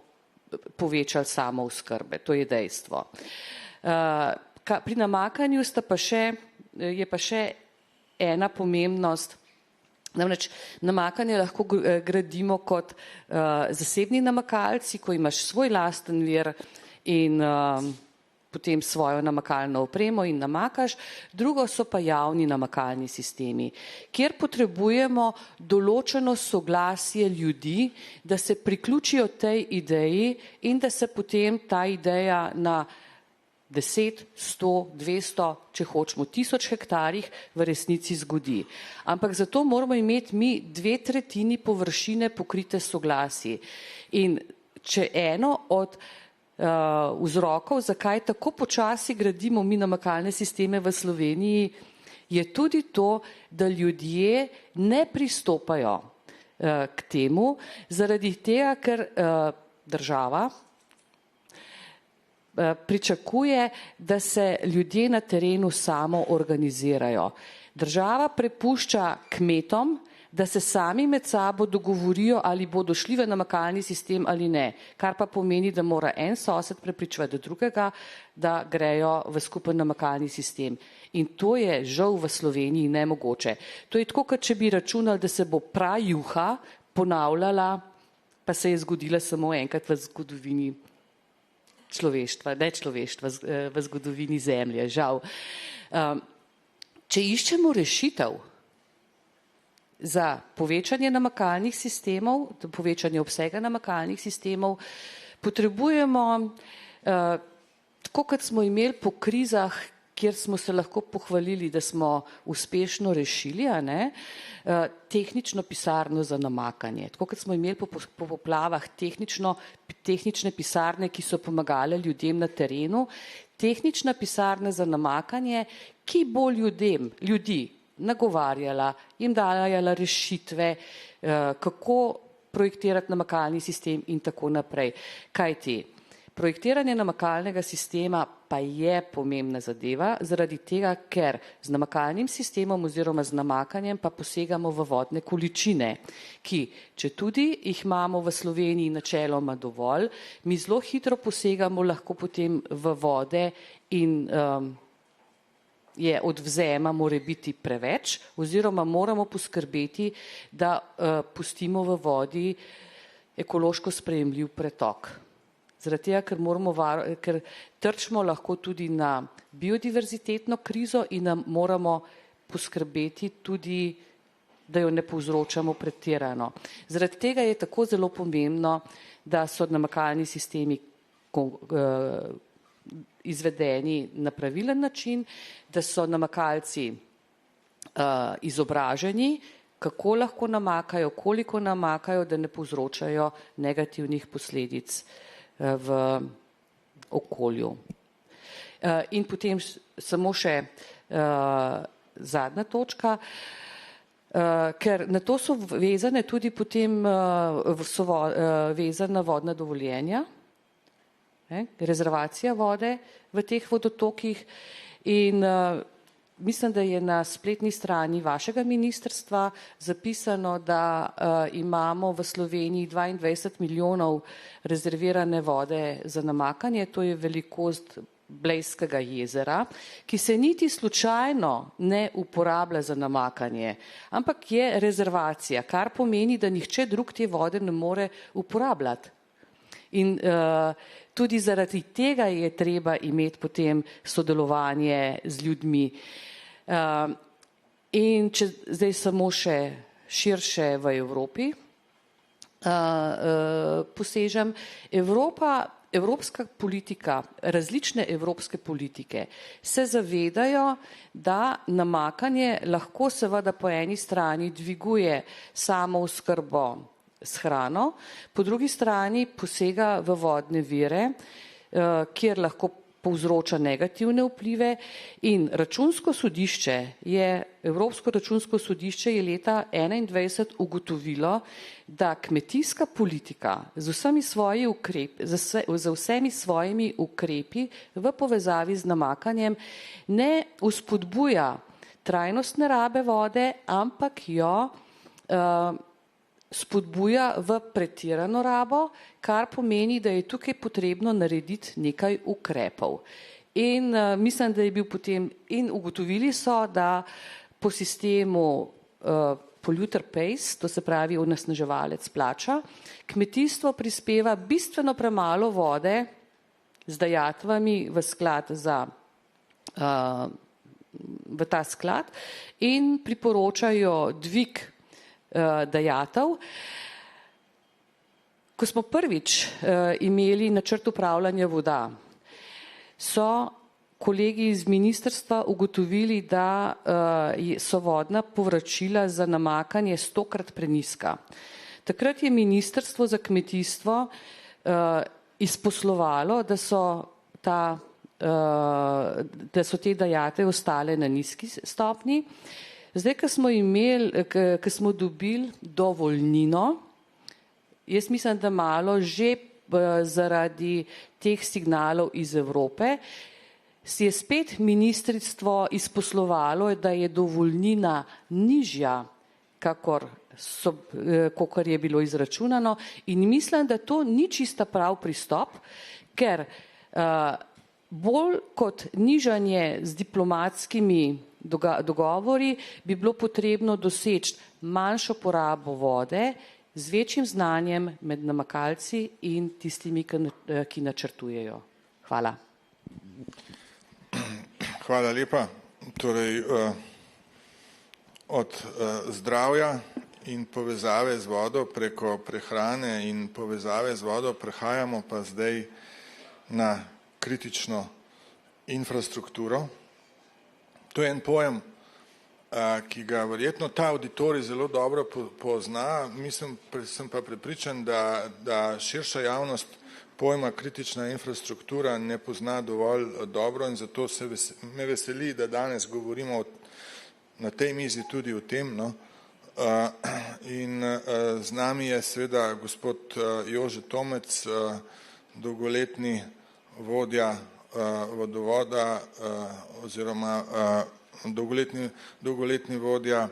povečali samooskrbe, to je dejstvo. Pri namakanju je pa še ena pomembnost, namreč namakanje lahko gradimo kot zasebni namakalci, ko imaš svoj lasten vir in potem svojo namakalno opremo in namakaš, drugo so pa javni namakalni sistemi, kjer potrebujemo določeno soglasje ljudi, da se priključijo tej ideji in da se potem ta ideja na 10, 100, 200, če hočemo 1000 hektarjih v resnici zgodi. Ampak zato moramo imeti mi 2/3 površine pokrite soglasji. In če eno od vzrokov, zakaj tako počasi gradimo mi namakalne sisteme v Sloveniji, je tudi to, da ljudje ne pristopajo k temu, zaradi tega, ker država pričakuje, da se ljudje na terenu samo organizirajo. Država prepušča kmetom, da se sami med sabo dogovorijo, ali bodo šli v namakalni sistem ali ne, kar pa pomeni, da mora en sosed prepričevati drugega, da grejo v skupen namakalni sistem. In to je žal v Sloveniji nemogoče. To je tako, kot če bi računali, da se bo prajuha ponavljala, pa se je zgodila samo enkrat v zgodovini človeštva, ne človeštva, v zgodovini Zemlje, žal. Če iščemo rešitev za povečanje namakalnih sistemov, povečanje obsega namakalnih sistemov, potrebujemo, tako kot smo imeli po krizah, kjer smo se lahko pohvalili, da smo uspešno rešili, tehnično pisarno za namakanje. Tako kot smo imeli po poplavah tehnične pisarne, ki so pomagale ljudem na terenu, tehnična pisarna za namakanje, ki bo ljudi nagovarjala, jim dajala rešitve, kako projektirati namakalni sistem in tako naprej. Kajti projektiranje namakalnega sistema pa je pomembna zadeva, zaradi tega, ker z namakalnim sistemom oziroma z namakanjem pa posegamo v vodne količine, ki, če tudi jih imamo v Sloveniji načeloma dovolj, mi zelo hitro posegamo lahko potem v vode in je odvzema more biti preveč, oziroma moramo poskrbeti, da pustimo v vodi ekološko sprejemljiv pretok. Zaradi tega, ker trčimo lahko tudi na biodiverzitetno krizo in nam moramo poskrbeti tudi, da jo ne povzročamo pretirano. Zaradi tega je tako zelo pomembno, da so namakalni sistemi izvedeni na pravilen način, da so namakalci izobraženi, kako lahko namakajo, koliko namakajo, da ne povzročajo negativnih posledic v okolju. In potem samo še zadnja točka, ker na to so vezane tudi potem vezana vodna dovoljenja, rezervacija vode v teh vodotokih in mislim, da je na spletni strani vašega ministrstva zapisano, da imamo v Sloveniji 22 milijonov rezervirane vode za namakanje, to je velikost Blejskega jezera, ki se niti slučajno ne uporablja za namakanje, ampak je rezervacija, kar pomeni, da nihče drug te vode ne more uporabljati. In tudi zaradi tega je treba imeti potem sodelovanje z ljudmi. In če zdaj samo še širše v Evropi posežem, evropska politika, različne evropske politike se zavedajo, da namakanje lahko seveda po eni strani dviguje samooskrbo s hrano, po drugi strani posega v vodne vire, kjer lahko povzroča negativne vplive in Evropsko računsko sodišče je leta 2021 ugotovilo, da kmetijska politika z vsemi svojimi ukrepi v povezavi z namakanjem ne vzpodbuja trajnostne rabe vode, ampak jo spodbuja v pretirano rabo, kar pomeni, da je tukaj potrebno narediti nekaj ukrepov. In mislim, da je bil potem, in ugotovili so, da po sistemu polluter pays, to se pravi onesnaževalec plača, kmetijstvo prispeva bistveno premalo vode z dajatvami v ta sklad in priporočajo dvig dajatev. Ko smo prvič imeli načrt upravljanja voda, so kolegi iz ministrstva ugotovili, da so vodna povračila za namakanje 100-krat preniska. Takrat je ministrstvo za kmetijstvo izposlovalo, da so te dajatve ostale na nizki stopnji. Zdaj, ko smo dobili dovoljnino, jaz mislim, da malo že zaradi teh signalov iz Evrope, si je spet ministrstvo izposlovalo, da je dovoljnina nižja, kakor je bilo izračunano in mislim, da to ni čista prav pristop, ker bolj kot nižanje z diplomatskimi dogovori bi bilo potrebno doseči manjšo porabo vode z večjim znanjem med namakalci in tistimi, ki načrtujejo. Hvala.
Hvala lepa. Torej, od zdravja in povezave z vodo preko prehrane in povezave z vodo prehajamo pa zdaj na kritično infrastrukturo. To je en pojem, ki ga verjetno ta auditorij zelo dobro pozna, sem pa prepričan, da širša javnost pojma kritična infrastruktura ne pozna dovolj dobro in zato me veseli, da danes govorimo na tej mizi tudi o tem. No. In z nami je seveda gospod Jože Tomec, dolgoletni vodja vodovoda oziroma dolgoletni vodja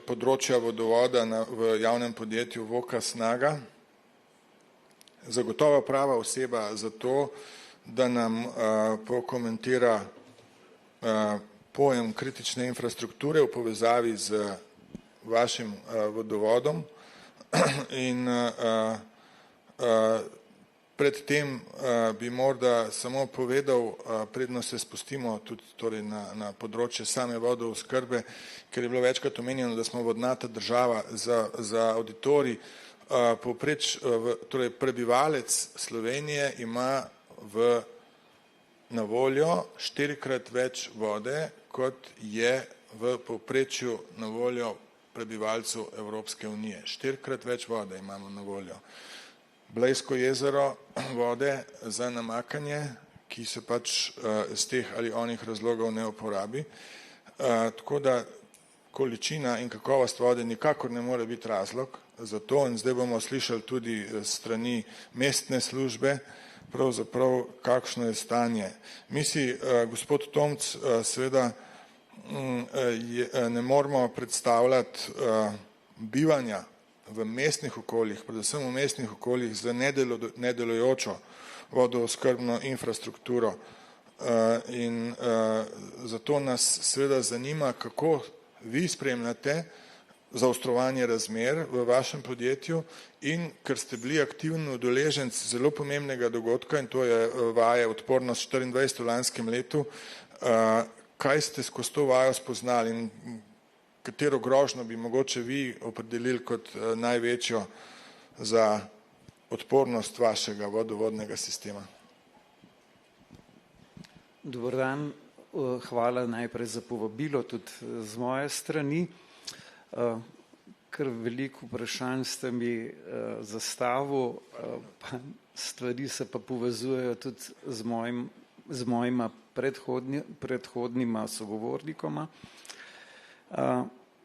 področja vodovoda v javnem podjetju Voka Snaga. Zagotovo prava oseba za to, da nam pokomentira pojem kritične infrastrukture v povezavi z vašim vodovodom in predtem bi morda samo povedal, predno se spustimo tudi torej na področje same vodooskrbe, ker je bilo večkrat omenjeno, da smo vodnata država za auditorij. Torej prebivalec Slovenije ima na voljo 4-krat več vode, kot je v povprečju na voljo prebivalcev Evropske unije. 4-krat več vode imamo na voljo. Blejsko jezero vode za namakanje, ki se pač iz teh ali onih razlogov ne uporabi. Tako da količina in kakovost vode nikakor ne more biti razlog za to in zdaj bomo slišali tudi strani mestne službe, pravzaprav kakšno je stanje. Mi si, gospod Tomc, seveda ne moramo predstavljati bivanja v mestnih okoljih, predvsem v mestnih okoljih z nedelujočo vodooskrbno infrastrukturo in zato nas seveda zanima, kako vi spremljate zaostrovanje razmer v vašem podjetju in ker ste bili aktivni udeleženec zelo pomembnega dogodka in to je vaja Odpornost 24 v lanskem letu, kaj ste skozi to vajo spoznali in katero grožnjo bi mogoče vi opredelili kot največjo za odpornost vašega vodovodnega sistema?
Dober dan, hvala najprej za povabilo tudi z moje strani. Kar veliko vprašanj ste mi zastavil, stvari se pa povezujejo tudi z mojima predhodnima sogovornikoma.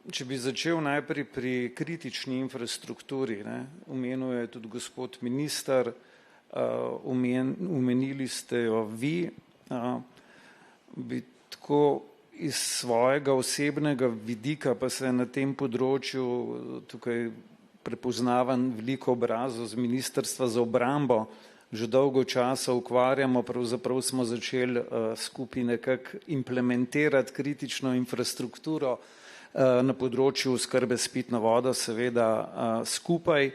Če bi začel najprej pri kritični infrastrukturi, omenil je tudi gospod minister, omenili ste jo vi, bi tako iz svojega osebnega vidika, pa se na tem področju tukaj prepoznavam veliko obrazov z Ministrstva za obrambo, že dolgo časa ukvarjamo, pravzaprav smo začeli skupaj nekako implementirati kritično infrastrukturo na področju oskrbe s pitno vodo, seveda skupaj.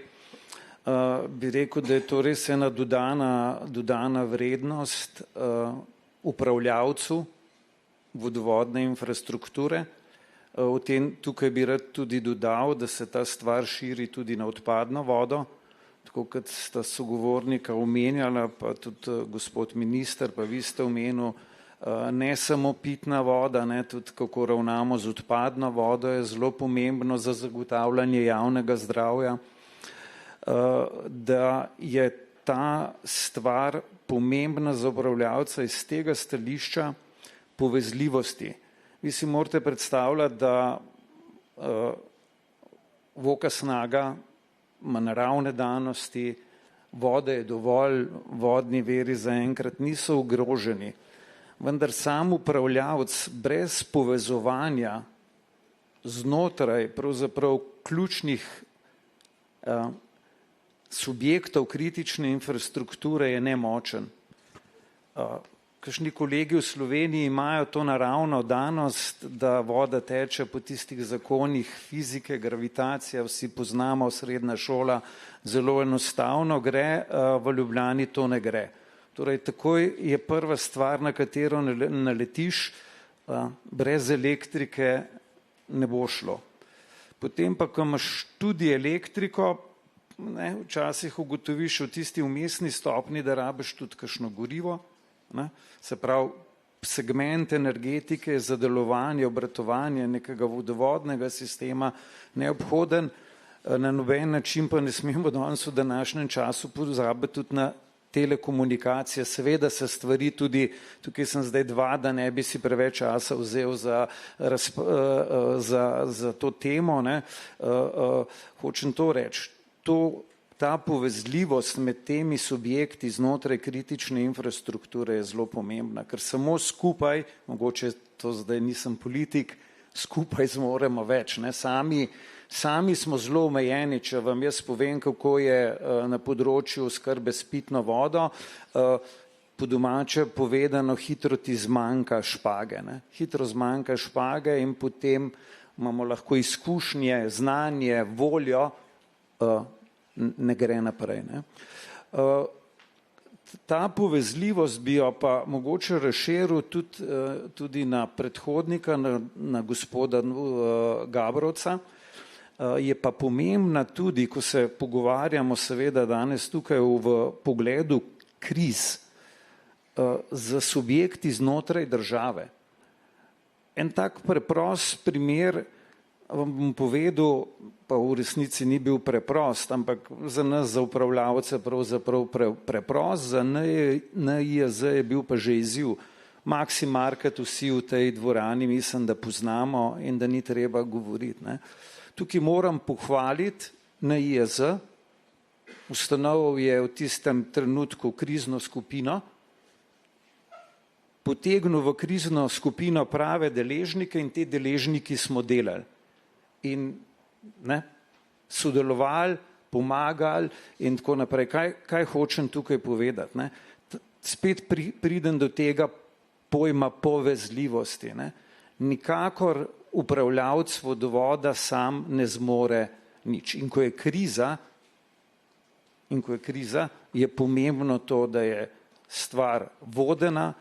Bi rekel, da je to res ena dodana vrednost upravljavcu vodovodne infrastrukture. Tukaj bi rad tudi dodal, da se ta stvar širi tudi na odpadno vodo, tako kot sta sogovornika omenjala, pa tudi gospod minister, pa vi ste omenil, ne samo pitna voda, tudi kako ravnamo z odpadno vodo je zelo pomembno za zagotavljanje javnega zdravja, da je ta stvar pomembna za upravljavca iz tega stališča povezljivosti. Vi si morate predstavljati, da Voka Snaga ima naravne danosti, vode je dovolj, vodni viri zaenkrat niso ogroženi, vendar sam upravljavec brez povezovanja znotraj pravzaprav ključnih subjektov kritične infrastrukture je nemočen. Kakšni kolegi v Sloveniji imajo to naravno danost, da voda teče po tistih zakonih fizike, gravitacija, vsi poznamo, srednja šola, zelo enostavno gre, v Ljubljani to ne gre. Torej, takoj je prva stvar, na katero naletiš, brez elektrike ne bo šlo. Potem pa, ko imaš tudi elektriko, včasih ugotoviš v tisti vmesni stopni, da rabiš tudi kakšno gorivo. Se pravi, segment energetike za delovanje, obratovanje nekega vodovodnega sistema neobhoden. Na noben način pa ne smemo danes v današnjem času pozabiti tudi na telekomunikacije. Seveda se stvari tudi, tukaj sem zdaj da ne bi si preveč časa vzel za to temo, ne. Hočem to reči. Ta povezljivost med temi subjekti znotraj kritične infrastrukture je zelo pomembna, ker samo skupaj, mogoče to zdaj nisem politik, skupaj zmoremo več, ne. Sami smo zelo omejeni, če vam jaz povem, kako je na področju oskrbe s pitno vodo, po domače povedano, hitro ti zmanjka špage, ne. Hitro zmanjka špage in potem imamo lahko izkušnje, znanje, voljo, ne gre naprej, ne. Ta povezljivost bi jo pa mogoče razširil tudi na predhodnika, na gospoda Gabrovca. Je pa pomembna tudi, ko se pogovarjamo seveda danes tukaj v pogledu kriz za subjekti znotraj države. En tak preprost primer vam bom povedal, pa v resnici ni bil preprost, ampak za nas, za upravljavce pravzaprav preprost, za NIJZ je bil pa že izziv. Maxi Market vsi v tej dvorani mislim, da poznamo in da ni treba govoriti, ne. Tukaj moram pohvaliti NIJZ, ustanovil je v tistem trenutku krizno skupino, potegnil v krizno skupino prave deležnike in te deležniki smo delali. In sodelovali, pomagali in tako naprej. Kaj hočem tukaj povedati? Ne? Spet pridem do tega pojma povezljivosti. Ne? Nikakor upravljavec vodovoda sam ne zmore nič. In ko je kriza, je pomembno to, da je stvar vodena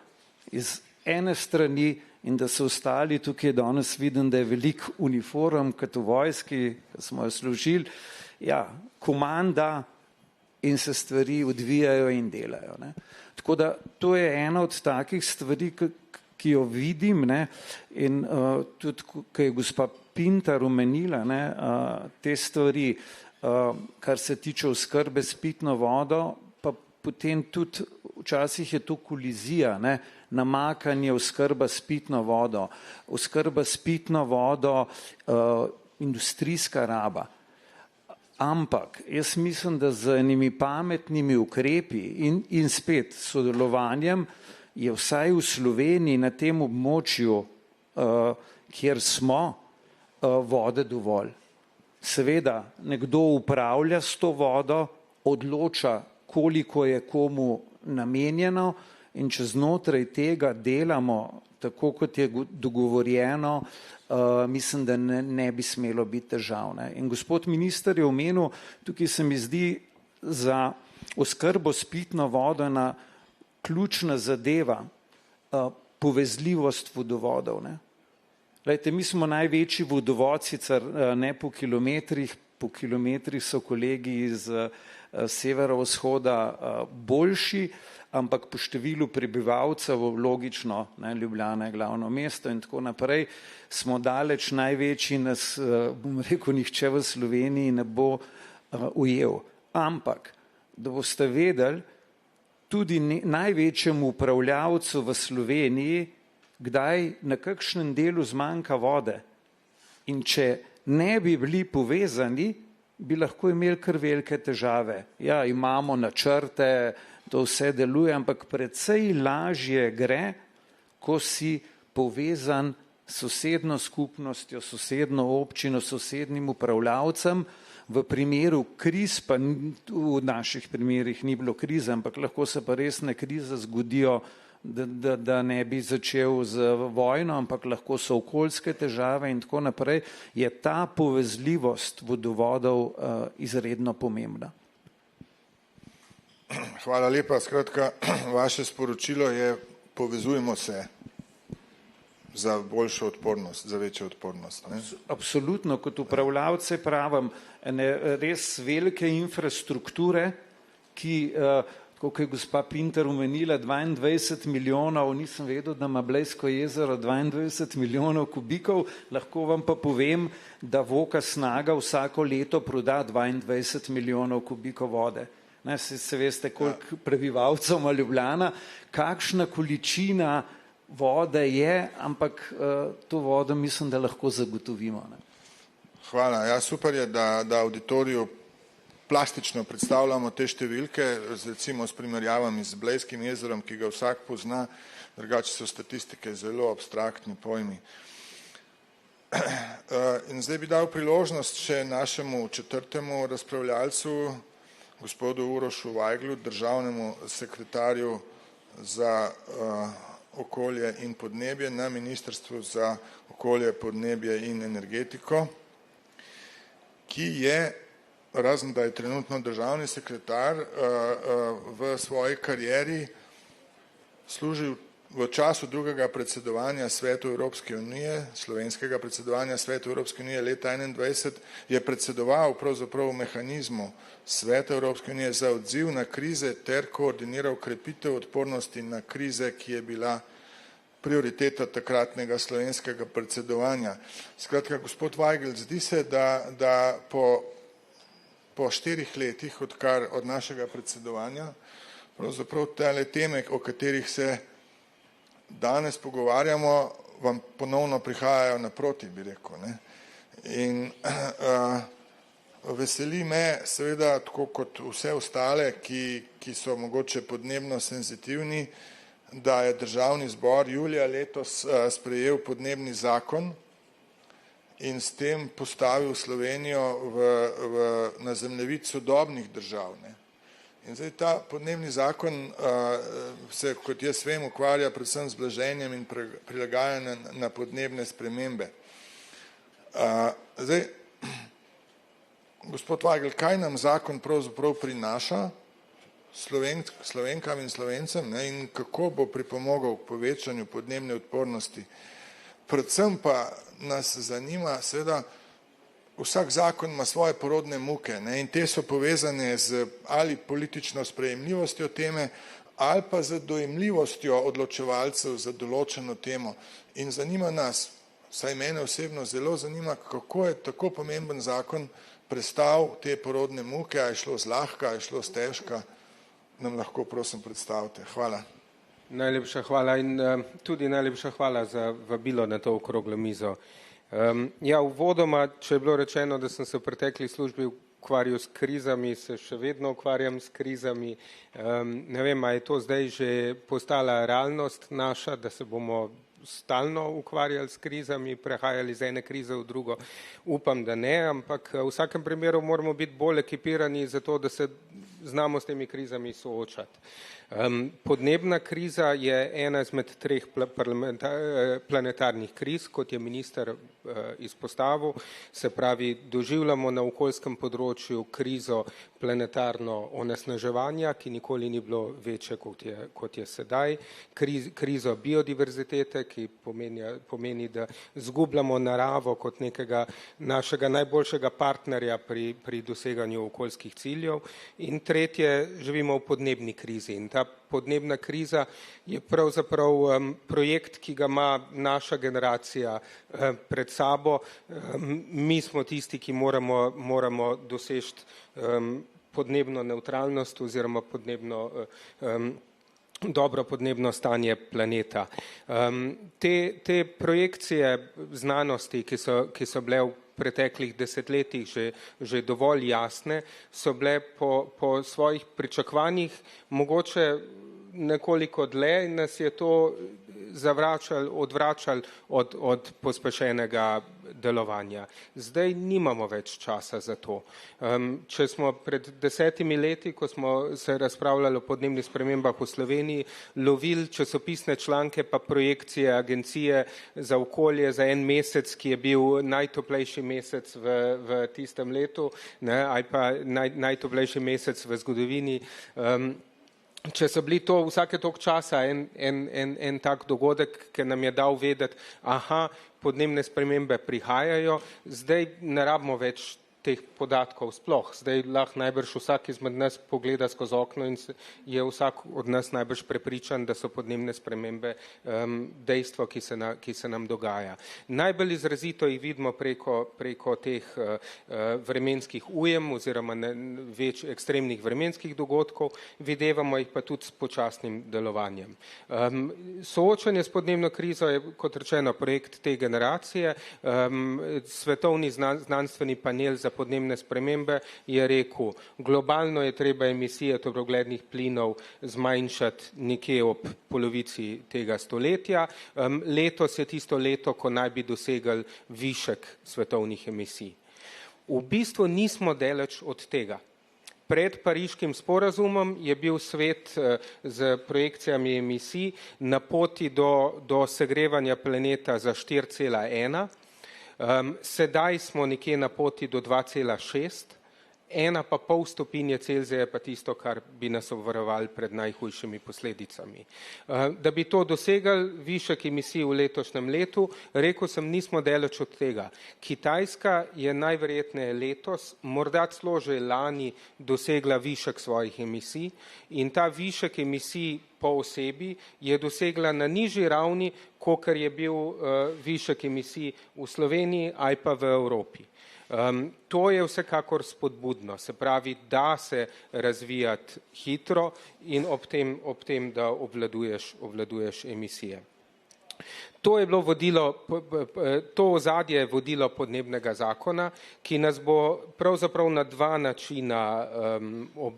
iz ene strani in da se ostali, tukaj danes vidim, da je veliko uniform, kot v vojski, ki smo jo služili, komanda in se stvari odvijajo in delajo. Ne. Tako da to je ena od takih stvari, ki jo vidim, ne, in tudi, ko je gospa Pintar omenila, ne, te stvari, kar se tiče oskrbe s pitno vodo, pa potem tudi včasih je to kolizija, ne, namakanje oskrba s pitno vodo, industrijska raba. Ampak jaz mislim, da z enimi pametnimi ukrepi in spet sodelovanjem je vsaj v Sloveniji na tem območju, kjer smo, vode dovolj. Seveda, nekdo upravlja s to vodo, odloča, koliko je komu namenjeno, in če znotraj tega delamo tako, kot je dogovorjeno, mislim, da ne bi smelo biti težav. Ne. In gospod minister je omenil, tukaj se mi zdi za oskrbo s pitno vodo ena ključna zadeva, povezljivost vodovodov. Ne. Glejte, mi smo največji vodovod, sicer ne po kilometrih so kolegi iz severovzhoda boljši, ampak po številu prebivalcev, logično, ne, Ljubljana je glavno mesto in tako naprej, smo daleč največji, nas, bom rekel, nihče v Sloveniji ne bo ujel. Ampak, da boste vedeli, tudi največjemu upravljavcu v Sloveniji, kdaj na kakšnem delu zmanjka vode. In če ne bi bili povezani, bi lahko imeli kar velike težave. Ja, imamo načrte, to vse deluje, ampak precej lažje gre, ko si povezan s sosedno skupnostjo, sosedno občino, sosednim upravljavcem. V primeru kriz, pa v naših primerih ni bilo krize, ampak lahko se pa resne krize zgodijo, da ne bi začel z vojno, ampak lahko so okoljske težave in tako naprej, je ta povezljivost vodovodov izredno pomembna.
Hvala lepa. Skratka, vaše sporočilo je, povezujemo se za boljšo odpornost, za večjo odpornost. Ne?
Absolutno, kot upravljavce pravim, ene res velike infrastrukture, ki, koliko je gospa Pinter omenila, 22 milijonov, nisem vedel, da ima Blejsko jezero 22 milijonov kubikov, lahko vam pa povem, da Voka Snaga vsako leto proda 22 milijonov kubikov vode. Ne, se veste, koliko prebivalcev ima Ljubljana, kakšna količina vode je, ampak to vodo mislim, da lahko zagotovimo. Ne.
Hvala. Ja, super je, da auditoriju plastično predstavljamo te številke, recimo s primerjavami z Blejskim jezerom, ki ga vsak pozna, drugače so statistike zelo abstraktni pojmi. In zdaj bi dal priložnost še našemu četrtemu razpravljalcu, gospodu Urošu Vajglu, državnemu sekretarju za okolje in podnebje na Ministrstvu za okolje, podnebje in energetiko, ki je, razen da je trenutno državni sekretar, v svoji karieri služil v času drugega predsedovanja Svetu Evropske unije, slovenskega predsedovanja Svetu Evropske unije leta 2021, je predsedoval pravzaprav mehanizmu Sveta Evropske unije za odziv na krize ter koordiniral krepitev odpornosti na krize, ki je bila prioriteta takratnega slovenskega predsedovanja. Skratka, gospod Vajgl, zdi se, da po 4 letih od našega predsedovanja, pravzaprav tele teme, o katerih se danes pogovarjamo, vam ponovno prihajajo naproti, bi rekel. Ne? In veseli me, seveda, tako kot vse ostale, ki so mogoče podnebno senzitivni, da je Državni zbor julija letos sprejel podnebni zakon in s tem postavil Slovenijo na zemljevid sodobnih držav. Ne? In zdaj ta podnebni zakon se, kot jaz vem, ukvarja predvsem z blaženjem in prilagajanjem na podnebne spremembe. Zdaj, gospod Vajgl, kaj nam zakon pravzaprav prinaša Slovenkam in Slovencem, ne, in kako bo pripomogel k povečanju podnebne odpornosti? Predvsem pa nas zanima, seveda, vsak zakon ima svoje porodne muke, ne, in te so povezane z ali politično sprejemljivostjo teme ali pa z dojemljivostjo odločevalcev za določeno temo. In zanima nas, vsaj mene osebno zelo zanima, kako je tako pomemben zakon prestal te porodne muke, a je šlo zlahka, a je šlo stežka, nam lahko prosim predstavite. Hvala.
Najlepša hvala in tudi najlepša hvala za vabilo na to okroglo mizo. Ja, uvodoma, če je bilo rečeno, da sem se v pretekli službi ukvarjal s krizami, se še vedno ukvarjam s krizami. Ne vem, a je to zdaj že postala realnost naša, da se bomo stalno ukvarjali s krizami, prehajali iz ene krize v drugo. Upam, da ne, ampak v vsakem primeru moramo biti bolj ekipirani za to, da se znamo s temi krizami soočati. Podnebna kriza je ena izmed 3 planetarnih kriz, kot je minister izpostavil, se pravi, doživljamo na okoljskem področju krizo planetarno onesnaževanja, ki nikoli ni bilo večje, kot je sedaj, krizo biodiverzitete, ki pomeni, da zgubljamo naravo kot nekega našega najboljšega partnerja pri doseganju okoljskih ciljev, in tretje, živimo v podnebni krizi. In ta podnebna kriza je pravzaprav projekt, ki ga ima naša generacija pred sabo. Mi smo tisti, ki moramo doseči podnebno nevtralnost oziroma dobro podnebno stanje planeta. Te projekcije znanosti, ki so bile v preteklih desetletjih že dovolj jasne, so bile po svojih pričakovanjih mogoče nekoliko dlje in nas je to odvračalo od pospešenega delovanja. Zdaj nimamo več časa za to. Če smo pred 10 leti, ko smo se razpravljali o podnebnih spremembah v Sloveniji, lovili časopisne članke pa projekcije Agencije za okolje za en mesec, ki je bil najtoplejši mesec v tistem letu, ne, ali pa najtoplejši mesec v zgodovini, če so bili to vsake toliko časa en tak dogodek, ki nam je dal vedeti, podnebne spremembe prihajajo, zdaj ne rabimo več teh podatkov sploh. Zdaj lahko najbrž vsak izmed nas pogleda skozi okno in je vsak od nas najbrž prepričan, da so podnebne spremembe dejstvo, ki se nam dogaja. Najbolj izrazito jih vidimo preko teh vremenskih ujem oziroma več ekstremnih vremenskih dogodkov, videvamo jih pa tudi s počasnim delovanjem. Soočanje s podnebno krizo je, kot rečeno, projekt te generacije. Svetovni znanstveni panel za podnebne spremembe je rekel, globalno je treba emisije toplogrednih plinov zmanjšati nekje ob polovici tega stoletja. Letos je tisto leto, ko naj bi dosegli višek svetovnih emisij. V bistvu nismo daleč od tega. Pred Pariškim sporazumom je bil svet z projekcijami emisij na poti do segrevanja planeta za 4,1. Sedaj smo nekje na poti do 2,6, 1,5 stopinje Celzija je pa tisto, kar bi nas obvarovali pred najhujšimi posledicami. Da bi to dosegli, višek emisij v letošnjem letu, rekel sem, nismo daleč od tega. Kitajska je najverjetneje letos, morda celo že lani, dosegla višek svojih emisij in ta višek emisij po osebi je dosegla na nižji ravni, kakor je bil višek emisij v Sloveniji ali pa v Evropi. To je vsekakor spodbudno, se pravi, da se razvijati hitro in ob tem, da obvladuješ emisije. To je bilo to ozadje je vodilo podnebnega zakona, ki nas bo pravzaprav na dva načina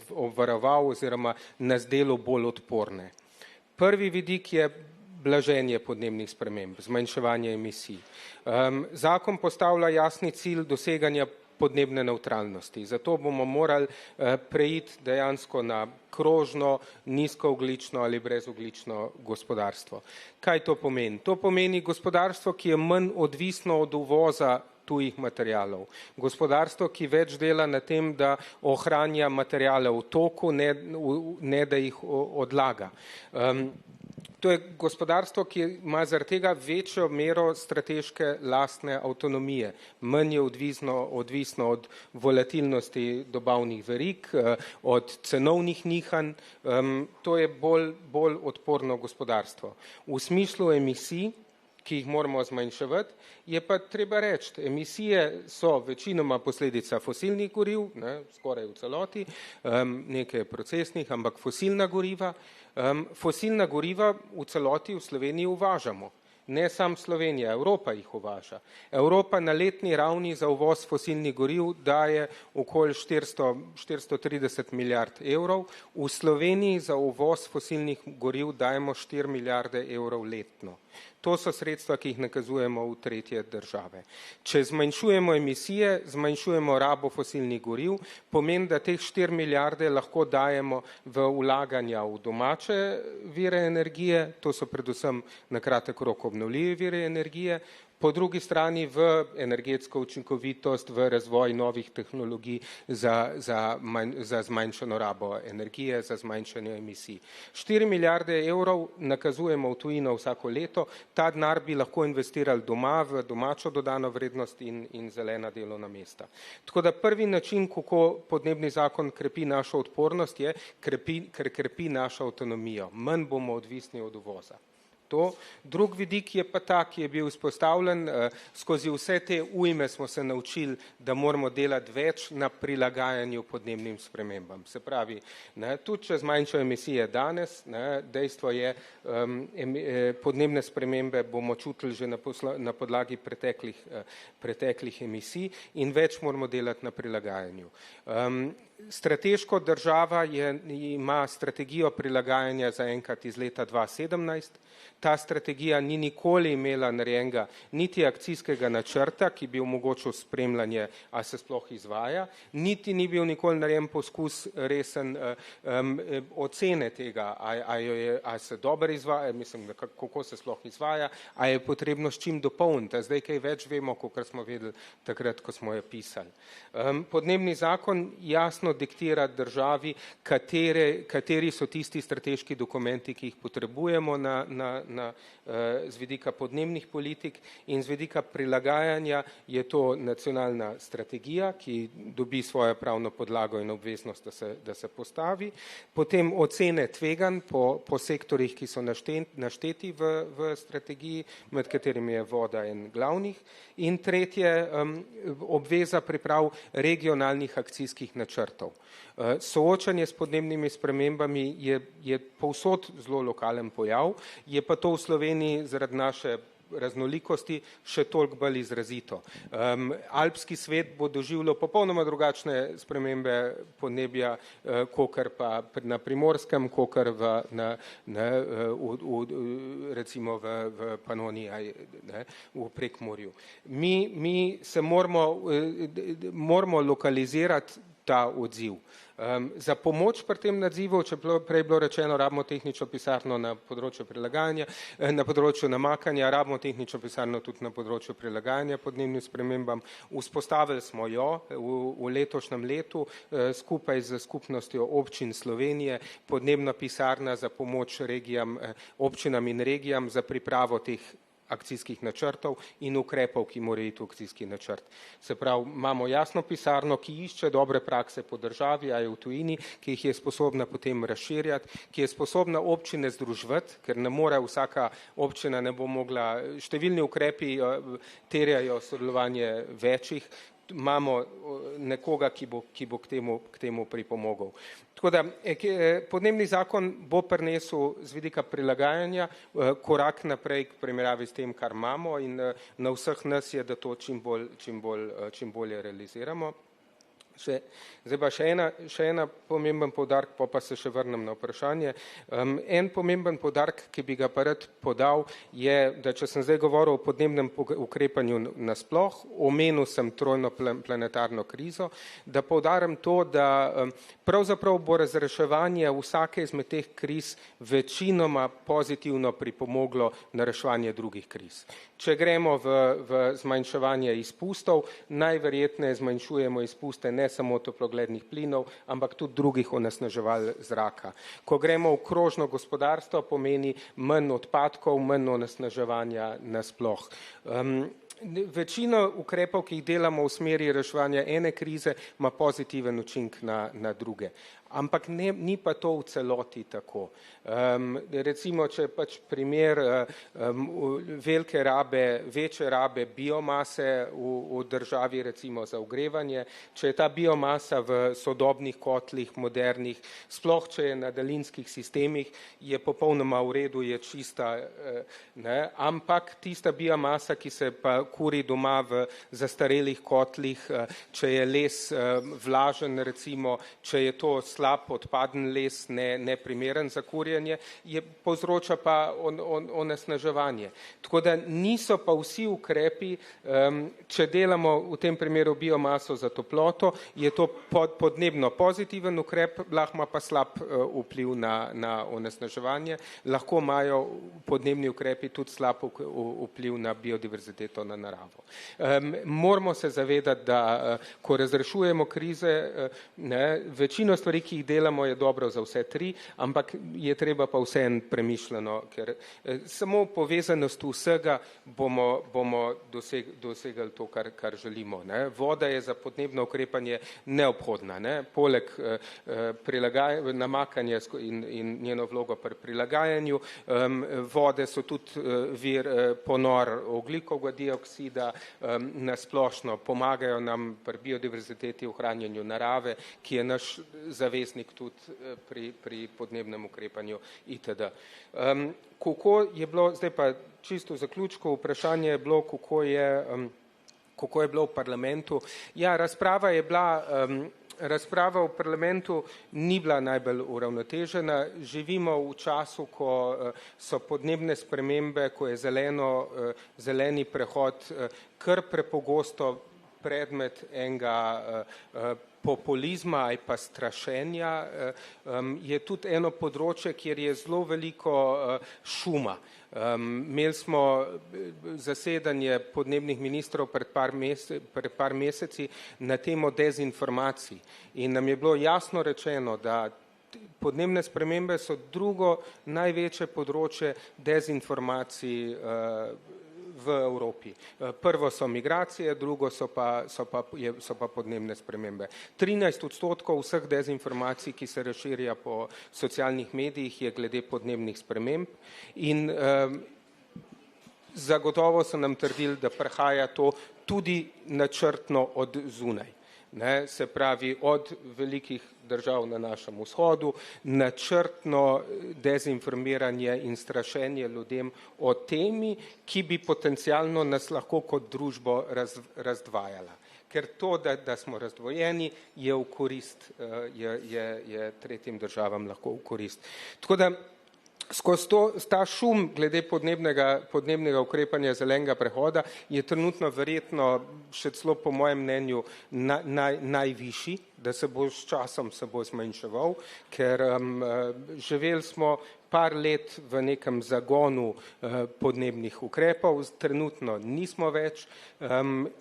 obvaroval oziroma nas delal bolj odporne. Prvi vidik je blaženje podnebnih sprememb, zmanjševanje emisij. Zakon postavlja jasni cilj doseganja podnebne nevtralnosti. Zato bomo morali preiti dejansko na krožno, nizkoogljično ali brezogljično gospodarstvo. Kaj to pomeni? To pomeni gospodarstvo, ki je manj odvisno od uvoza tujih materialov. Gospodarstvo, ki več dela na tem, da ohranja materijale v toku, ne da jih odlaga. To je gospodarstvo, ki ima zaradi tega večjo mero strateške lastne avtonomije. Manj je odvisno od volatilnosti dobavnih verig, od cenovnih nihanj. To je bolj odporno gospodarstvo. V smislu emisij, ki jih moramo zmanjševati, je pa treba reči, emisije so večinoma posledica fosilnih goriv, skoraj v celoti, nekaj procesnih, ampak fosilna goriva. Fosilna goriva v celoti v Sloveniji uvažamo. Ne sam Slovenija, Evropa jih uvaža. Evropa na letni ravni za uvoz fosilnih goriv daje okoli 430 milijard evrov. V Sloveniji za uvoz fosilnih goriv dajemo 4 milijarde evrov letno. To so sredstva, ki jih nakazujemo v tretje države. Če zmanjšujemo emisije, zmanjšujemo rabo fosilnih goriv, pomeni, da teh 4 milijarde lahko dajemo v vlaganja v domače vire energije, to so predvsem na kratek rok obnovljivi vire energije, po drugi strani v energetsko učinkovitost, v razvoj novih tehnologij za zmanjšano rabo energije, za zmanjšanje emisij. 4 milijarde evrov nakazujemo v tujino vsako leto, ta denar bi lahko investirali doma v domačo dodano vrednost in zelena delovna mesta. Tako da prvi način, kako podnebni zakon krepi našo odpornost, je, ker krepi našo avtonomijo. Manj bomo odvisni od uvoza. Drug vidik je pa ta, ki je bil izpostavljen, skozi vse te ujme smo se naučili, da moramo delati več na prilagajanju podnebnim spremembam. Se pravi, tudi če zmanjšajo emisije danes, dejstvo je, podnebne spremembe bomo čutili že na podlagi preteklih emisij in več moramo delati na prilagajanju. Strateško država ima strategijo prilagajanja zaenkrat iz leta 2017. Ta strategija ni nikoli imela narejenega niti akcijskega načrta, ki bi omogočil spremljanje, a se sploh izvaja, niti ni bil nikoli narejen poskus resen ocene tega, a se dobro izvaja, mislim, kako se sploh izvaja, a je potrebno s čim dopolniti. Zdaj kaj več vemo, kot smo vedeli takrat, ko smo jo pisali. Podnebni zakon jasno diktira državi, kateri so tisti strateški dokumenti, ki jih potrebujemo na z vidika podnebnih politik in z vidika prilagajanja je to nacionalna strategija, ki dobi svojo pravno podlago in obveznost, da se postavi. Potem ocene tveganj po sektorjih, ki so našteti v strategiji, med katerimi je voda en glavnih. In tretje, obveza priprav regionalnih akcijskih načrtov. Soočanje s podnebnimi spremembami je povsod zelo lokalen pojav, je pa to v Sloveniji zaradi naše raznolikosti še toliko bolj izrazito. Alpski svet bo doživljal popolnoma drugačne spremembe podnebja, kakor pa na Primorskem, kakor recimo v Panoniji, v Prekmurju. Mi se moramo lokalizirati ta odziv. Za pomoč pri tem nadzivu, če prej bilo rečeno, rabimo tehnično pisarno na področju prilagajanja, na področju namakanja, rabimo tehnično pisarno tudi na področju prilagajanja podnebnim spremembam. Vzpostavili smo jo v letošnjem letu skupaj z skupnostjo občin Slovenije, podnebna pisarna za pomoč občinam in regijam za pripravo teh akcijskih načrtov in ukrepov, ki morajo iti v akcijski načrt. Se pravi, imamo jasno pisarno, ki išče dobre prakse po državi, a je v tujini, ki jih je sposobna potem razširjati, ki je sposobna občine združevati, ker ne more vsaka občina ne bo mogla, številni ukrepi terjajo sodelovanje večjih, imamo nekoga, ki bo k temu pripomogel. Tako da podnebni zakon bo prinesel z vidika prilagajanja korak naprej k primerjavi s tem, kar imamo in na vseh nas je, da to čim bolje realiziramo. Zdaj pa še ena pomemben poudarek, pa se še vrnem na vprašanje. En pomemben poudarek, ki bi ga pa rad podal, je, da če sem zdaj govoril o podnebnem ukrepanju nasploh, omenil sem trojno planetarno krizo, da poudarim to, da pravzaprav bo razreševanje vsake izmed teh kriz večinoma pozitivno pripomoglo na reševanje drugih kriz. Če gremo v zmanjševanje izpustov, najverjetneje zmanjšujemo izpuste ne samo toplogrednih plinov, ampak tudi drugih onesnaževal zraka. Ko gremo v krožno gospodarstvo, pomeni manj odpadkov, manj onesnaževanja nasploh. Večino ukrepov, ki jih delamo v smeri reševanja ene krize, ima pozitiven učinek na druge. Ampak ni pa to v celoti tako. Recimo, če pač primer večje rabe biomase v državi, recimo za ogrevanje, če je ta biomasa v sodobnih kotlih, modernih, sploh če je na daljinskih sistemih, je popolnoma v redu, je čista, ampak tista biomasa, ki se pa kuri doma v zastarelih kotlih, če je les vlažen, recimo, če je to slab odpaden les, neprimeren za kurjenje, povzroča pa onesnaževanje. Tako da niso pa vsi ukrepi, če delamo v tem primeru biomaso za toploto, je to podnebno pozitiven ukrep, lahko ima pa slab vpliv na onesnaževanje, lahko imajo podnebni ukrepi tudi slab vpliv na biodiverziteto, na naravo. Moramo se zavedati, da ko razrešujemo krize, večino stvari, ki jih delamo, je dobro za vse tri, ampak je treba pa vseeno premišljeno, ker samo povezanost vsega bomo dosegali to, kar želimo. Voda je za podnebno ukrepanje neobhodna. Poleg namakanja in njeno vlogo pri prilagajanju, vode so tudi vir ponor ogljikovega dioksida, nasplošno pomagajo nam pri biodiverziteti, ohranjanju narave, ki je naš zaveznik tudi pri podnebnem ukrepanju itd. Kako je bilo, zdaj pa čisto v zaključku, vprašanje je bilo, kako je bilo v parlamentu. Ja, razprava v parlamentu ni bila najbolj uravnotežena. Živimo v času, ko so podnebne spremembe, ko je zeleni prehod kar prepogosto predmet enega populizma ali pa strašenja, je tudi eno področje, kjer je zelo veliko šuma. Imeli smo zasedanje podnebnih ministrov pred par meseci na temo dezinformacij in nam je bilo jasno rečeno, da podnebne spremembe so drugo največje področje dezinformacij v Evropi. Prvo so migracije, drugo so pa podnebne spremembe. 13% vseh dezinformacij, ki se razširja po socialnih medijih, je glede podnebnih sprememb in zagotovo so nam trdili, da prihaja to tudi načrtno od zunaj. Ne, se pravi od velikih držav na našem vzhodu, načrtno dezinformiranje in strašenje ljudem o temi, ki bi potencialno nas lahko kot družbo razdvajala. Ker to, da smo razdvojeni, je v korist, je tretjim državam lahko v korist. Tako da skozi ta šum glede podnebnega ukrepanja zelenega prehoda je trenutno verjetno še celo po mojem mnenju najvišji, da se bo s časom zmanjševal, ker živeli smo par let v nekem zagonu podnebnih ukrepov, trenutno nismo več,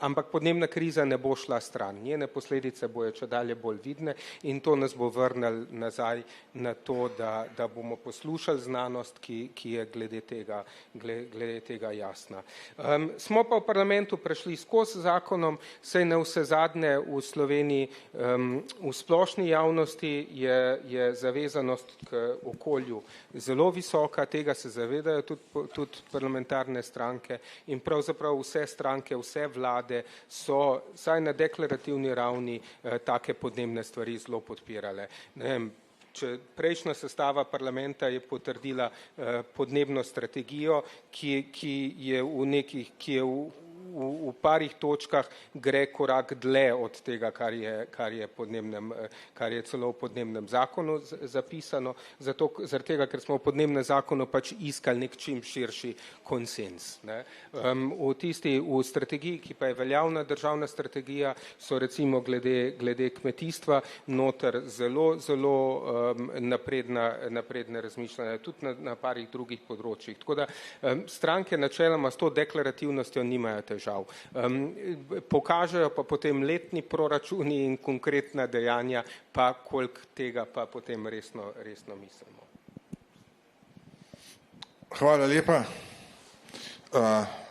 ampak podnebna kriza ne bo šla stran. Njene posledice bojo čedalje bolj vidne in to nas bo vrnilo nazaj na to, da bomo poslušali znanost, ki je glede tega jasna. Smo pa v parlamentu prešli skozi zakonom, saj na vse zadnje v Sloveniji v splošni javnosti je zavezanost k okolju zelo visoka, tega se zavedajo tudi parlamentarne stranke in pravzaprav vse stranke, vse vlade so vsaj na deklarativni ravni take podnebne stvari zelo podpirale. Ne vem, prejšnja sestava parlamenta je potrdila podnebno strategijo, ki je v parih točkah gre korak dlje od tega, kar je celo v podnebnem zakonu zapisano, zaradi tega, ker smo v podnebnem zakonu pač iskali nek čim širši konsens. V strategiji, ki pa je veljavna državna strategija, so recimo glede kmetijstva noter zelo napredne razmišljanja, tudi na parih drugih področjih. Tako da stranke načeloma s to deklarativnostjo nimajo težav. Pokažejo pa potem letni proračuni in konkretna dejanja, pa koliko tega pa potem resno mislimo.
Hvala lepa.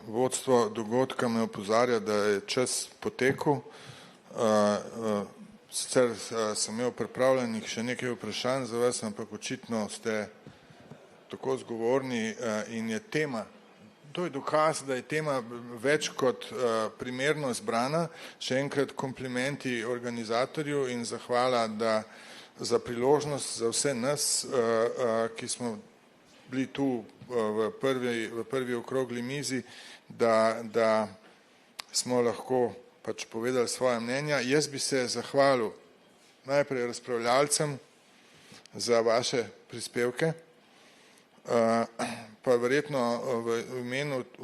Vodstvo dogodka me opozarja, da je čas potekel. Sicer sem imel pripravljenih še nekaj vprašanj za vas, ampak očitno ste tako zgovorni in je tema. To je dokaz, da je tema več kot primerno zbrana. Še enkrat komplimenti organizatorju in zahvala za priložnost za vse nas, ki smo bili tu v prvi okrogli mizi, da smo lahko pač povedali svoje mnenja. Jaz bi se zahvalil najprej razpravljalcem za vaše prispevke, pa verjetno v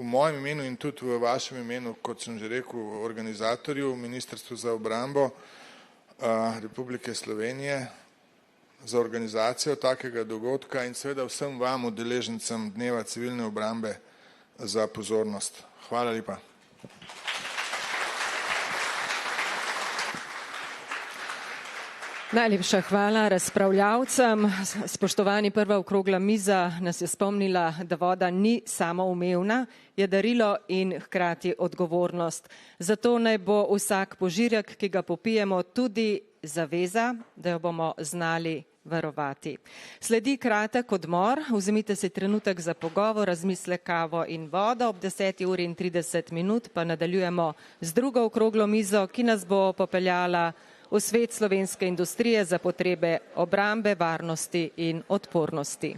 mojem imenu in tudi v vašem imenu, kot sem že rekel, organizatorju, Ministrstvu za obrambo Republike Slovenije, za organizacijo takega dogodka in seveda vsem vam, udeležencem Dneva civilne obrambe, za pozornost. Hvala lepa.
Najlepša hvala razpravljavcem. Spoštovani, prva okrogla miza nas je spomnila, da voda ni samoumevna, je darilo in hkrati odgovornost. Zato naj bo vsak požirek, ki ga popijemo, tudi zaveza, da jo bomo znali varovati. Sledi kratek odmor, vzemite si trenutek za pogovor, razmislek, kavo in vodo, ob 10:30 pa nadaljujemo z drugo okroglo mizo, ki nas bo popeljala v svet slovenske industrije za potrebe obrambe, varnosti in odpornosti.